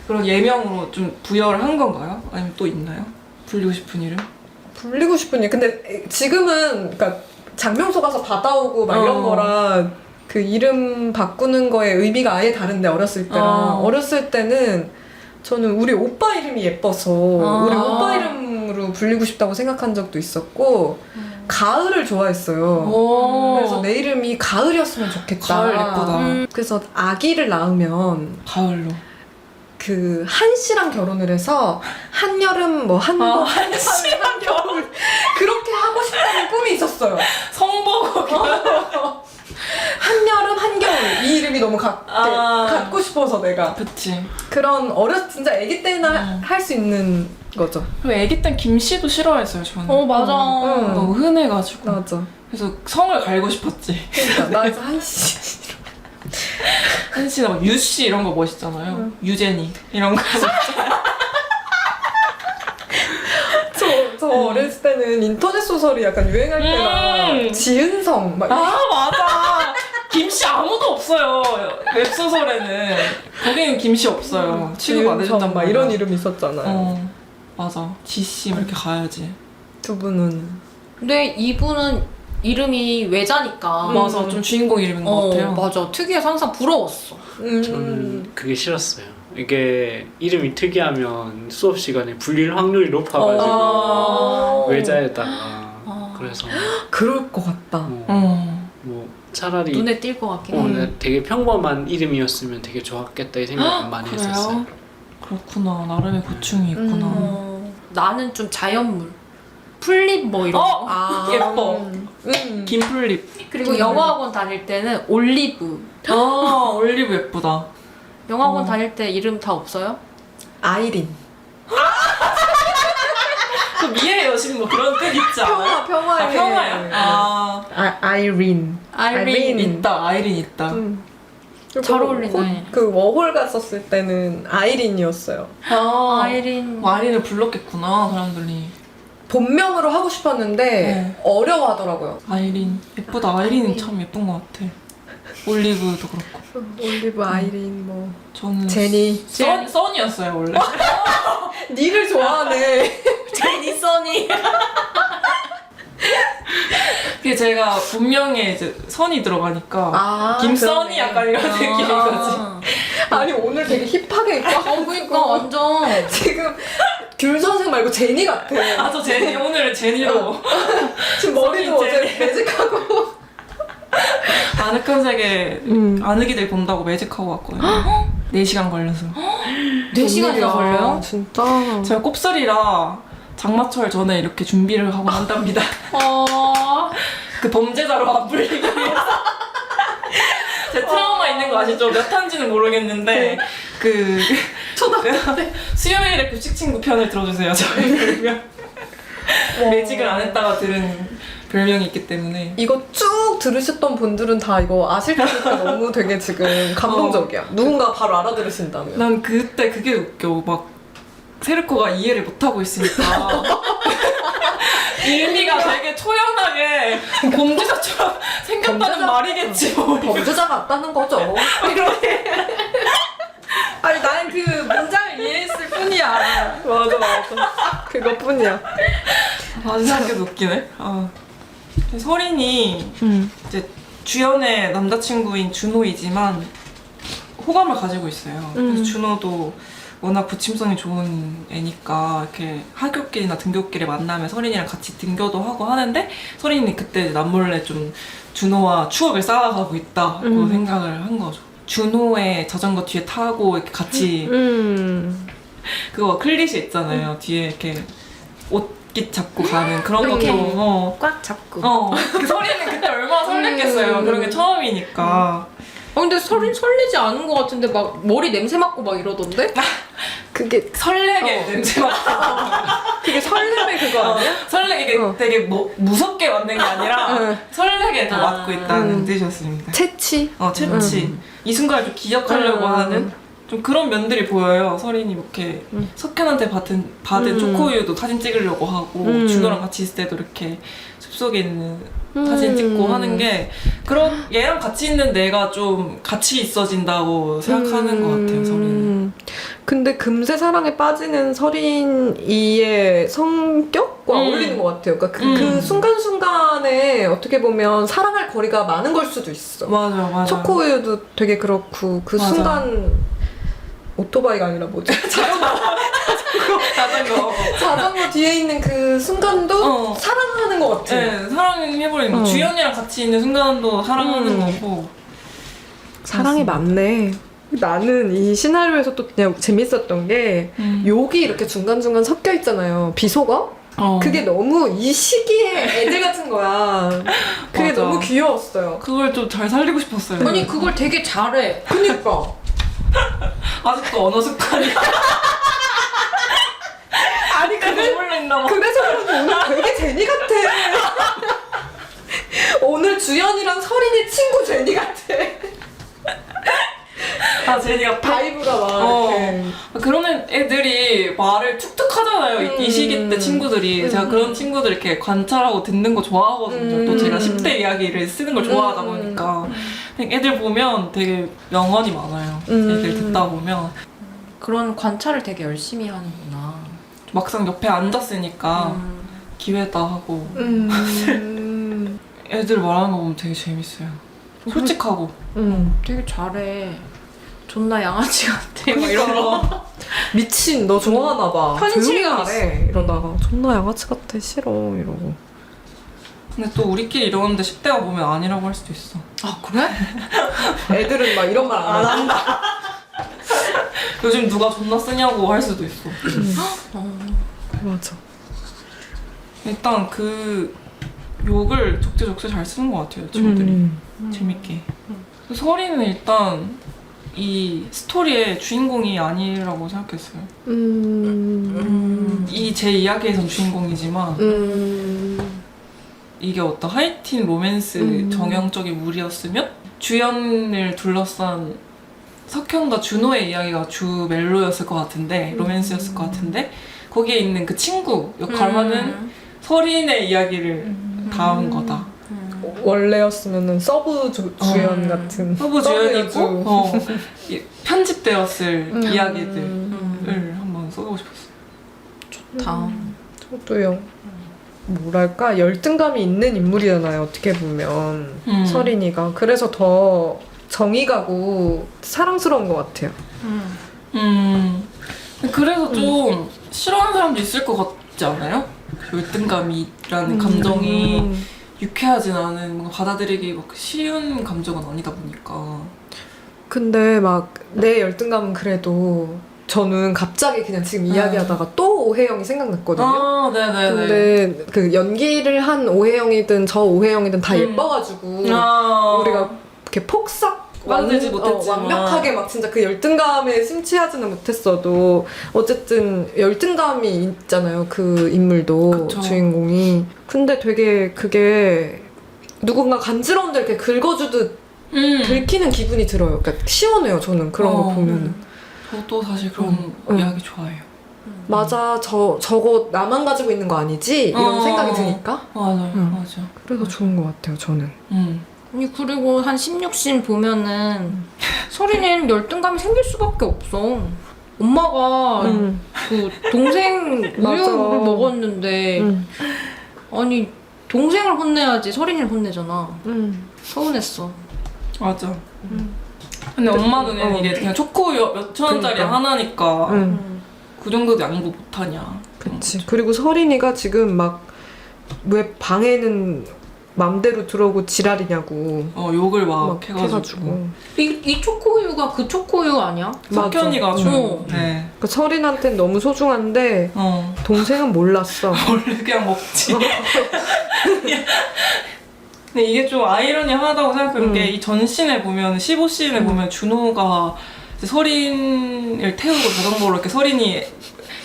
그런 예명으로 좀 부여를 한 건가요? 아니면 또 있나요? 불리고 싶은 이름? 불리고 싶으니 근데 지금은 그러니까 장명소 가서 받아오고 막 이런 거라 그 이름 바꾸는 거에 의미가 아예 다른데 어렸을 때랑 어렸을 때는 저는 우리 오빠 이름이 예뻐서 우리 오빠 이름으로 불리고 싶다고 생각한 적도 있었고 가을을 좋아했어요. 그래서 내 이름이 가을이었으면 좋겠다. 가을 예쁘다. 그래서 아기를 낳으면 가을로. 그 한씨랑 결혼을 해서 한여름 뭐 한봄 한씨랑 결혼. 그렇게 하고 싶다는 꿈이 있었어요. 성보고 한여름 한겨울 이 이름이 너무 갖고 싶어서 내가 그치. 그런 진짜 아기 때나 할 수 있는 거죠. 그리고 애기 땐 김씨도 싫어했어요 저는. 맞아. 너무 흔해가지고. 맞아. 그래서 성을 갈고 싶었지. 그러니까 나 그래서 한씨 한씨나 막 유씨 이런 거 멋있잖아요. 유제니 이런 거. 저 어렸을 때는 인터넷 소설이 약간 유행할 때라 지은성 막 맞아. 김씨 아무도 없어요. 웹소설에는. 거기는 김씨 없어요. 취급 안 해줬단 막 말이야. 이런 이름 있었잖아요. 맞아. 지씨 이렇게 가야지. 두 분은 근데 이분은 이름이 외자니까. 맞아. 좀 주인공 이름인 것 같아요. 맞아. 특이해서 항상 부러웠어. 저는 그게 싫었어요. 이게 이름이 특이하면 수업 시간에 불릴 확률이 높아가지고 외자에다가 그래서 그럴 것 같다. 뭐 차라리 눈에 띌 것 같긴 해. 네, 되게 평범한 이름이었으면 되게 좋았겠다 이 생각을 많이 그래요? 했었어요. 그렇구나. 나름의 고충이 있구나. 나는 좀 자연물. 풀립 뭐 이런 거. 예뻐. 김플립. 그리고 영어학원 다닐 때는 올리브. 올리브 예쁘다. 영어학원 다닐 때 이름 다 없어요? 아이린. 그 미의 여신 뭐 그런 뜻 있지 않아요? 평화의 평화야. 아이린. 아이린. 있다. 아이린 있다. 잘 어울리네. 그 워홀 갔었을 때는 아이린이었어요. 아이린. 아이린을 불렀겠구나 사람들이. 본명으로 하고 싶었는데 어려워하더라고요. 아이린 예쁘다. 아이린은 참 예쁜 것 같아. 올리브도 그렇고. 올리브, 아이린, 뭐 저는 제니. 써니였어요 원래. 니를 좋아하네. 제니 써니. 그게 제가 본명에 이제 선이 들어가니까 김선이 그러네. 약간 이런 느낌인 거지. 아니 오늘 되게 힙하게 입고 그러니까 완전. 지금 귤 선생 말고 제니 같아. 저 제니 오늘 제니로 지금 머리도 선이 어제 매직하고. 아늑한 세계 아늑이들 본다고 매직하고 왔거든요. 4시간 걸려서. 4시간이나 걸려요? 진짜. 제가 곱슬이라 장마철 전에 이렇게 준비를 하고 한답니다. 그 범죄자로 안 불리기 위해서. 제 트라우마 있는 거 아시죠? 몇 탄지는 모르겠는데 그 수요일에 급식 친구 편을 들어주세요. 저희 별명. 매직을 안 했다가 들은 별명이 있기 때문에. 이거 쭉 들으셨던 분들은 다 이거 아실 테니까 너무 되게 지금 감동적이야. 누군가 바로 알아들으신다면. 난 그때 그게 웃겨. 막 세르코가 이해를 못하고 있으니까 일미가 되게 초연하게 범죄자처럼 생겼다는 말이겠지 뭐. 범죄자 같다는 거죠. 아니 나는 그 문장을 이해했을 뿐이야. 맞아. 그것뿐이야. 생각해도 웃기네. 서린이 이제 주연의 남자친구인 준호이지만 호감을 가지고 있어요. 그래서 준호도 워낙 부침성이 좋은 애니까 이렇게 하굣길이나 등굣길에 만나면 서린이랑 같이 등교도 하고 하는데 서린이는 그때 남몰래 좀 준호와 추억을 쌓아가고 있다고 생각을 한 거죠. 준호의 자전거 뒤에 타고 이렇게 같이 그거 클리셰 있잖아요. 뒤에 이렇게 옷깃 잡고 가는 그런 이렇게. 것도 꽉 잡고. 그 서린이는 그때 얼마나 설렜겠어요. 그런 게 처음이니까. 근데 설레지 않은 것 같은데 막 머리 냄새 맡고 막 이러던데? 그게 설레게 냄새 맡고 그게 설렘의 그거 아니야? 설레게 되게 무섭게 만든 게 아니라 설레게 더 맡고 있다는 뜻이었습니다. 채취? 채취. 이 순간을 좀 기억하려고 하는 좀 그런 면들이 보여요. 서린이 이렇게 석현한테 받은 초코우유도 사진 찍으려고 하고 준호랑 같이 있을 때도 이렇게 숲속에 있는 사진 찍고 하는 게 그런 얘랑 같이 있는 내가 좀 같이 있어진다고 생각하는 것 같아요. 서린이. 근데 금세 사랑에 빠지는 서린이의 성격과 어울리는 것 같아요. 그러니까 그 순간순간에 어떻게 보면 사랑할 거리가 많은 걸 수도 있어. 맞아. 초코우유도 되게 그렇고 그 맞아. 순간 오토바이가 아니라 뭐지? 자전거 뒤에 있는 그 순간도 사랑하는 것 같아. 네, 사랑해버리는 거. 주연이랑 같이 있는 순간도 사랑하는 거고. 사랑이 많네. 나는 이 시나리오에서 또 그냥 재밌었던 게 욕이 이렇게 중간중간 섞여 있잖아요. 비속어? 그게 너무 이 시기에 애들 같은 거야. 그게 맞아. 너무 귀여웠어요. 그걸 좀 잘 살리고 싶었어요. 아니 그걸 되게 잘해. 그니까. 아직도 언어 습관이. 아니 몰래 있나 봐. 그래서 그런지 오늘 되게 제니 같아. 오늘 주연이랑 서린이 친구 제니 같아. 제니가 바이브가 막 이렇게. 그런 애들이 말을 툭툭 하잖아요. 이 시기 때 친구들이. 제가 그런 친구들 이렇게 관찰하고 듣는 거 좋아하거든요. 또 제가 10대 이야기를 쓰는 걸 좋아하다 보니까. 애들 보면 되게 명언이 많아요. 애들 듣다 보면. 그런 관찰을 되게 열심히 하는구나. 막상 옆에 앉았으니까 기회다 하고. 애들 말하는 거 보면 되게 재밌어요. 솔직하고. 되게 잘해. 존나 양아치 같아. 막 이런 거. 미친 너 좋아하나 봐. 현실감 조용히 하래. 이러다가 존나 양아치 같아 싫어 이러고. 근데 또 우리끼리 이러는데 10대가 보면 아니라고 할 수도 있어. 아 그래? 애들은 막 이런 말 안 한다. 요즘 누가 존나 쓰냐고 할 수도 있어. 맞아. 일단 그 욕을 적재적소에 잘 쓰는 것 같아요, 친구들이. 재밌게. 서린은 일단 이 스토리의 주인공이 아니라고 생각했어요. 이 제 이야기에선 주인공이지만 이게 어떤 하이틴 로맨스 정형적인 무리였으면 주연을 둘러싼 석현과 준호의 이야기가 주 멜로였을 것 같은데 로맨스였을 것 같은데 거기에 있는 그 친구 역할하는 서린의 이야기를 담은 거다. 원래였으면은 서브 주연 같은. 서브 주연이고 여주. 편집되었을 이야기들을 한번 써보고 싶었어요. 좋다. 저도요. 뭐랄까 열등감이 있는 인물이잖아요. 어떻게 보면 서린이가 그래서 더 정이 가고 사랑스러운 것 같아요. 그래서 좀 싫어하는 사람도 있을 것 같지 않아요? 열등감이라는 감정이 유쾌하진 않은 뭔가 받아들이기 막 쉬운 감정은 아니다 보니까. 근데 막 내 열등감은 그래도 저는 갑자기 그냥 지금 이야기하다가 또 오해영이 생각났거든요. 네네네. 근데 그 연기를 한 오해영이든 저 오해영이든 다 예뻐가지고 우리가 이렇게 폭삭 만들지 못했지만 완벽하게 막 진짜 그 열등감에 심취하지는 못했어도 어쨌든 열등감이 있잖아요. 그 인물도 그쵸. 주인공이. 근데 되게 그게 누군가 간지러운데 이렇게 긁어주듯 긁히는 기분이 들어요. 그러니까 시원해요. 저는 그런 거 보면은. 저도 사실 그런 이야기 좋아해요. 맞아, 저거 나만 가지고 있는 거 아니지? 이런 생각이 드니까. 맞아요, 맞아. 그래서 좋은 것 같아요, 저는. 아니 그리고 한 16씬 보면은 서린이는 열등감이 생길 수밖에 없어. 엄마가 그 동생 맞아. 우유를 먹었는데 아니 동생을 혼내야지 서린이를 혼내잖아. 서운했어. 맞아. 근데 엄마 눈에는 이게 그냥 초코우유 몇 천 원짜리 그러니까. 하나니까 응. 그 정도도 양보 못하냐. 그치. 그리고 서린이가 지금 막 왜 방에는 맘대로 들어오고 지랄이냐고 욕을 막 막 해가지고. 해가지고. 이 초코우유가 그 초코우유 아니야? 석현이가 맞아. 좀 어. 네. 그 서린한테는 너무 소중한데 동생은 몰랐어. 원래 그냥 먹지. 근데 이게 좀 아이러니하다고 생각하는 게 이 전씬에 보면 15씬에 보면 준호가 이제 서린을 태우고 자전거로 이렇게 서린이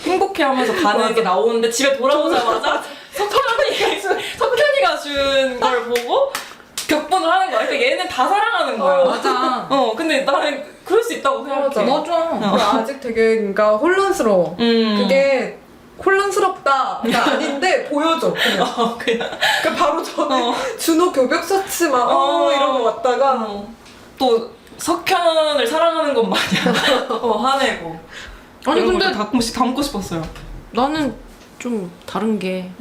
행복해하면서 가는 게 나오는데 집에 돌아오자마자 석현이가 준 걸 보고 격분을 하는 거야. 그러니까 얘는 다 사랑하는 거야. 맞아. 근데 나는 그럴 수 있다고 생각해. 맞아. 아직 되게 그러니까 혼란스러워. 그게 혼란스럽다가 아닌데 보여줘 그냥. 그냥. 그러니까 바로 전에 준호 교복 셔츠 막 이러고 왔다가 또 석현을 사랑하는 것 마냥 화내고. 아니 이런 근데 걸 가끔씩 담고 싶었어요. 나는 좀 다른 게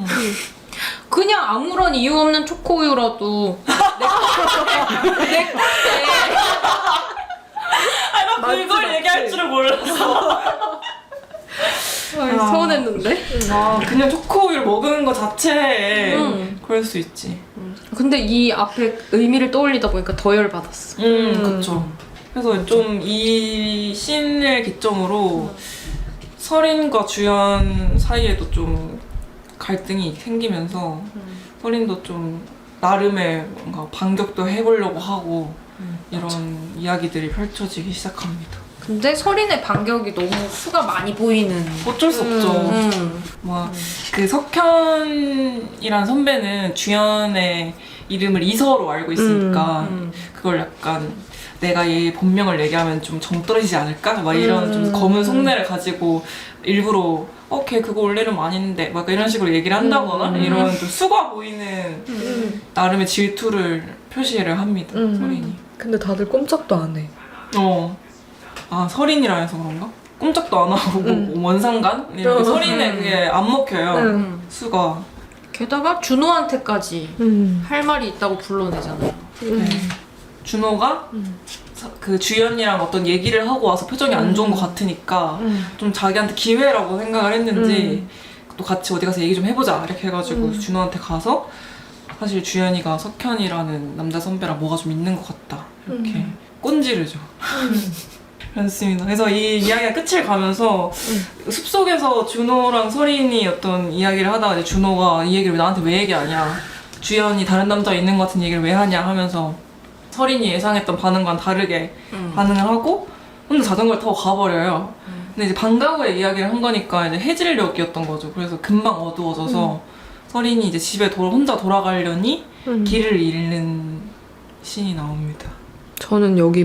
그냥 아무런 이유 없는 초코우유라도 내 건데 나 맞지, 그걸 맞지. 얘기할 줄을 몰랐어. 서운했는데. 그냥 초코우유를 먹는 것 자체에 음. 그럴 수 있지. 근데 이 앞에 의미를 떠올리다 보니까 더 열받았어. 그쵸. 그래서 좀 이 씬을 기점으로 설인과 주연 사이에도 좀 갈등이 생기면서 서린도 좀 나름의 뭔가 반격도 해보려고 하고 이런 이야기들이 펼쳐지기 시작합니다. 근데 설인의 반격이 너무 수가 많이 보이는. 어쩔 수 없죠. 그 석현이란 선배는 주연의 이름을 이서로 알고 있으니까 그걸 약간 내가 얘 본명을 얘기하면 좀 정 떨어지지 않을까? 막 이런 좀 검은 속내를 가지고 일부러 걔 그거 원래 이름 아닌데 막 이런 식으로 얘기를 한다거나 이런 좀 수가 보이는 나름의 질투를 표시를 합니다. 서린이. 근데 다들 꼼짝도 안 해. 서린이라 해서 그런가? 꼼짝도 안 하고 원상관? 이렇게 서린에 그게 안 먹혀요. 수가. 게다가 준호한테까지 할 말이 있다고 불러내잖아요. 준호가 그 주연이랑 어떤 얘기를 하고 와서 표정이 안 좋은 것 같으니까 좀 자기한테 기회라고 생각을 했는지 또 같이 어디 가서 얘기 좀 해보자 이렇게 해가지고 준호한테 가서 사실 주연이가 석현이라는 남자 선배랑 뭐가 좀 있는 것 같다 이렇게 꼰지르죠. 그렇습니다. 그래서 이 이야기가 끝을 가면서 숲속에서 준호랑 설인이 어떤 이야기를 하다가 이제 준호가 이 얘기를 나한테 왜 얘기하냐, 주연이 다른 남자 있는 것 같은 얘기를 왜 하냐 하면서 설인이 예상했던 반응과는 다르게 반응을 하고 혼자 자전거를 타고 가버려요. 근데 이제 방과 후에 이야기를 한 거니까 이제 해질녘이었던 거죠. 그래서 금방 어두워져서 설인이 이제 집에 혼자 돌아가려니 길을 잃는 씬이 나옵니다. 저는 여기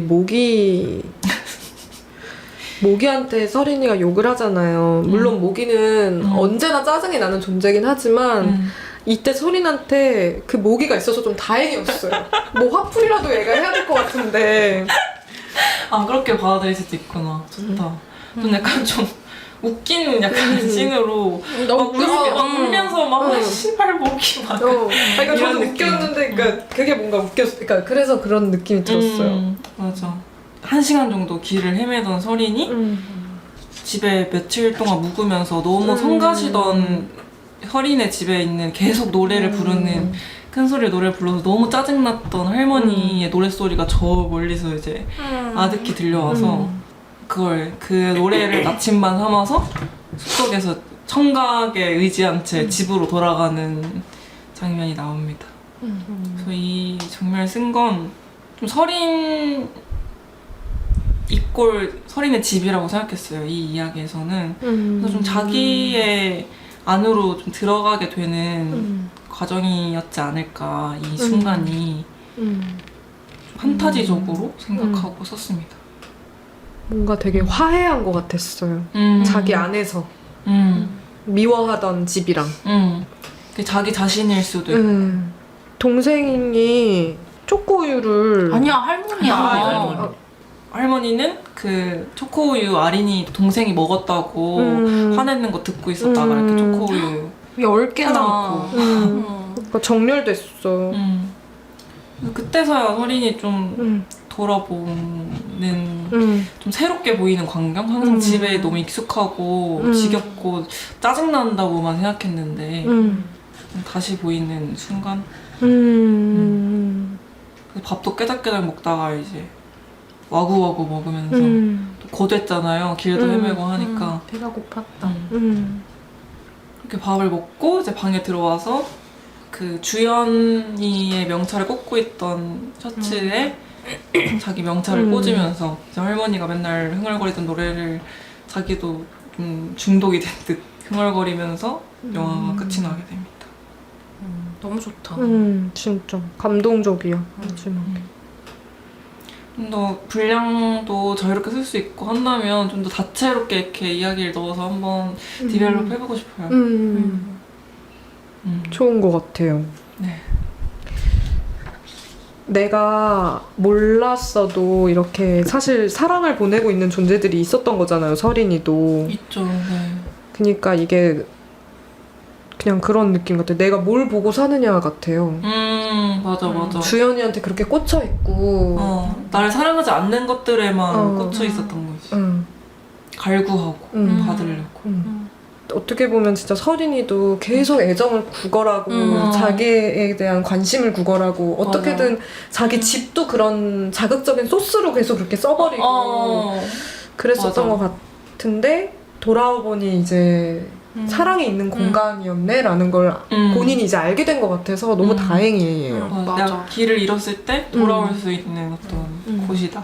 모기한테 서린이가 욕을 하잖아요. 물론 모기는 언제나 짜증이 나는 존재긴 하지만 이때 서린한테 그 모기가 있어서 좀 다행이었어요. 뭐 화풀이라도 얘가 해야 될 것 같은데. 그렇게 받아들일 수도 있구나. 좋다. 좀 약간 좀 웃긴 약간 씬으로 막 울면서 막 씨발 모기 막 그러니까 이런 저도 느낌. 웃겼는데, 그러니까 그게 뭔가 웃겼어. 그러니까 그래서 그런 느낌이 들었어요. 맞아. 1시간 정도 길을 헤매던 설인이 집에 며칠 동안 묵으면서 너무 성가시던 설인의 집에 있는 계속 노래를 부르는 큰 소리로 노래를 불러서 너무 짜증났던 할머니의 노랫소리가 저 멀리서 이제 아득히 들려와서 그 노래를 나침반 삼아서 숲속에서 청각에 의지한 채 집으로 돌아가는 장면이 나옵니다. 그래서 이 장면을 쓴 건 좀 설인의 집이라고 생각했어요. 이 이야기에서는. 그래서 좀 자기의 안으로 좀 들어가게 되는 과정이었지 않을까, 이 순간이. 좀 판타지적으로 생각하고 썼습니다. 뭔가 되게 화해한 것 같았어요. 자기 안에서 미워하던 집이랑. 그게 자기 자신일 수도 있고. 동생이 초코우유를 아니야 할머니야. 할머니. 할머니는 그 초코우유 아린이 동생이 먹었다고 화내는 거 듣고 있었다가 이렇게 초코우유 10개나. 사다 그러니까 정렬됐어. 그때서야 설인이 좀 돌아보는 좀 새롭게 보이는 광경? 항상 집에 너무 익숙하고 지겹고 짜증난다고만 생각했는데 다시 보이는 순간 그래서 밥도 깨작깨작 먹다가 이제 와구와구 먹으면서 또 고됐잖아요. 길도 헤매고 하니까 배가 고팠다. 이렇게 밥을 먹고 이제 방에 들어와서 그 주연이의 명찰을 꽂고 있던 셔츠에 자기 명찰을 꽂으면서 이제 할머니가 맨날 흥얼거리던 노래를 자기도 좀 중독이 된 듯 흥얼거리면서 영화가 끝이 나게 됩니다. 너무 좋다. 진짜 감동적이야. 마지막에. 좀 더 분량도 자유롭게 쓸 수 있고 한다면 좀 더 다채롭게 이렇게 이야기를 넣어서 한번 디벨롭 해보고 싶어요. 좋은 것 같아요. 네. 내가 몰랐어도 이렇게 사실 사랑을 보내고 있는 존재들이 있었던 거잖아요. 서린이도. 있죠. 네. 그러니까 이게 그냥 그런 느낌 같아요. 내가 뭘 보고 사느냐 같아요. 맞아. 주연이한테 그렇게 꽂혀 있고. 나를 사랑하지 않는 것들에만 꽂혀 있었던 거지. 갈구하고 받으려고. 어떻게 보면 진짜 서린이도 계속 애정을 구걸하고 자기에 대한 관심을 구걸하고 어떻게든 자기 집도 그런 자극적인 소스로 계속 그렇게 써버리고 그랬었던 맞아. 것 같은데 돌아오보니 이제 사랑이 있는 공간이었네라는 걸 본인이 이제 알게 된 것 같아서 너무 다행이에요. 맞아. 내가 길을 잃었을 때 돌아올 수 있는 어떤 곳이다.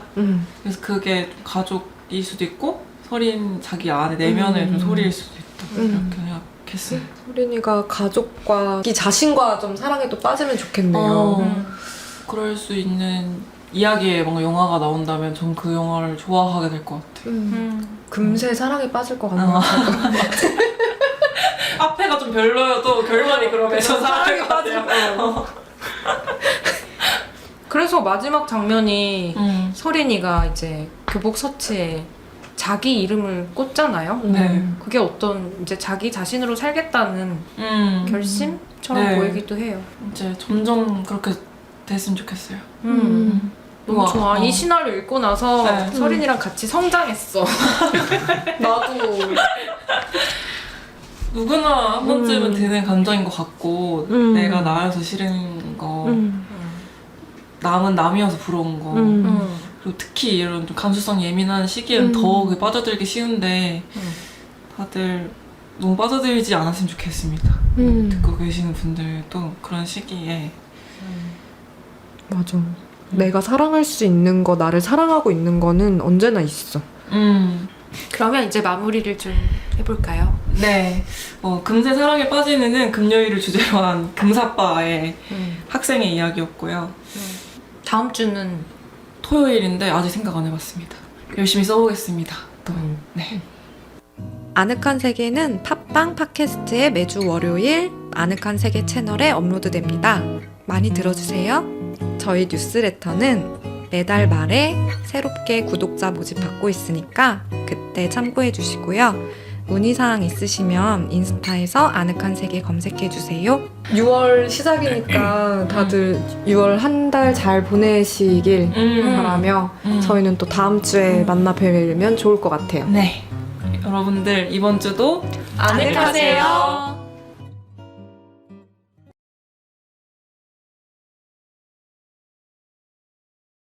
그래서 그게 가족일 수도 있고 서린 자기 안에 내면의 좀 소리일 수도 있다. 이렇게 생각했어요. 서린이가 가족과 이 자신과 좀 사랑에 또 빠지면 좋겠네요. 그럴 수 있는 이야기에 뭔가 영화가 나온다면 전 그 영화를 좋아하게 될 것 같아요. 금세 사랑에 빠질 것 같네요. 앞에가 좀 별로여도 결말이 그러면 전 사랑에 빠져요. 그래서 마지막 장면이 서린이가 이제 교복 셔츠에 자기 이름을 꽂잖아요. 네. 그게 어떤 이제 자기 자신으로 살겠다는 결심처럼 네. 보이기도 해요. 이제 점점 그렇게 됐으면 좋겠어요. 너무 우와. 좋아. 이 시나리오 읽고 나서 네. 서린이랑 같이 성장했어. 나도. 누구나 한 번쯤은 드는 감정인 것 같고 내가 나여서 싫은 거 남은 남이어서 부러운 거 그리고 특히 이런 좀 감수성이 예민한 시기에는 더 그게 빠져들기 쉬운데 다들 너무 빠져들지 않았으면 좋겠습니다. 듣고 계시는 분들도 그런 시기에 맞아. 내가 사랑할 수 있는 거, 나를 사랑하고 있는 거는 언제나 있어. 그러면 이제 마무리를 좀 해볼까요? 네. 금세 사랑에 빠지는 금요일을 주제로 한 금사빠의 학생의 이야기였고요. 다음 주는 토요일인데 아직 생각 안 해봤습니다. 열심히 써보겠습니다. 또. 네. 아늑한 세계는 팟빵 팟캐스트에 매주 월요일 아늑한 세계 채널에 업로드됩니다. 많이 들어주세요. 저희 뉴스레터는 매달 말에 새롭게 구독자 모집받고 있으니까 그때 참고해 주시고요. 문의사항 있으시면 인스타에서 아늑한 세계 검색해주세요. 6월 시작이니까 다들 6월 한 달 잘 보내시길 바라며 저희는 또 다음 주에 만나 뵈면 좋을 것 같아요. 네. 여러분들 이번 주도 아늑하세요.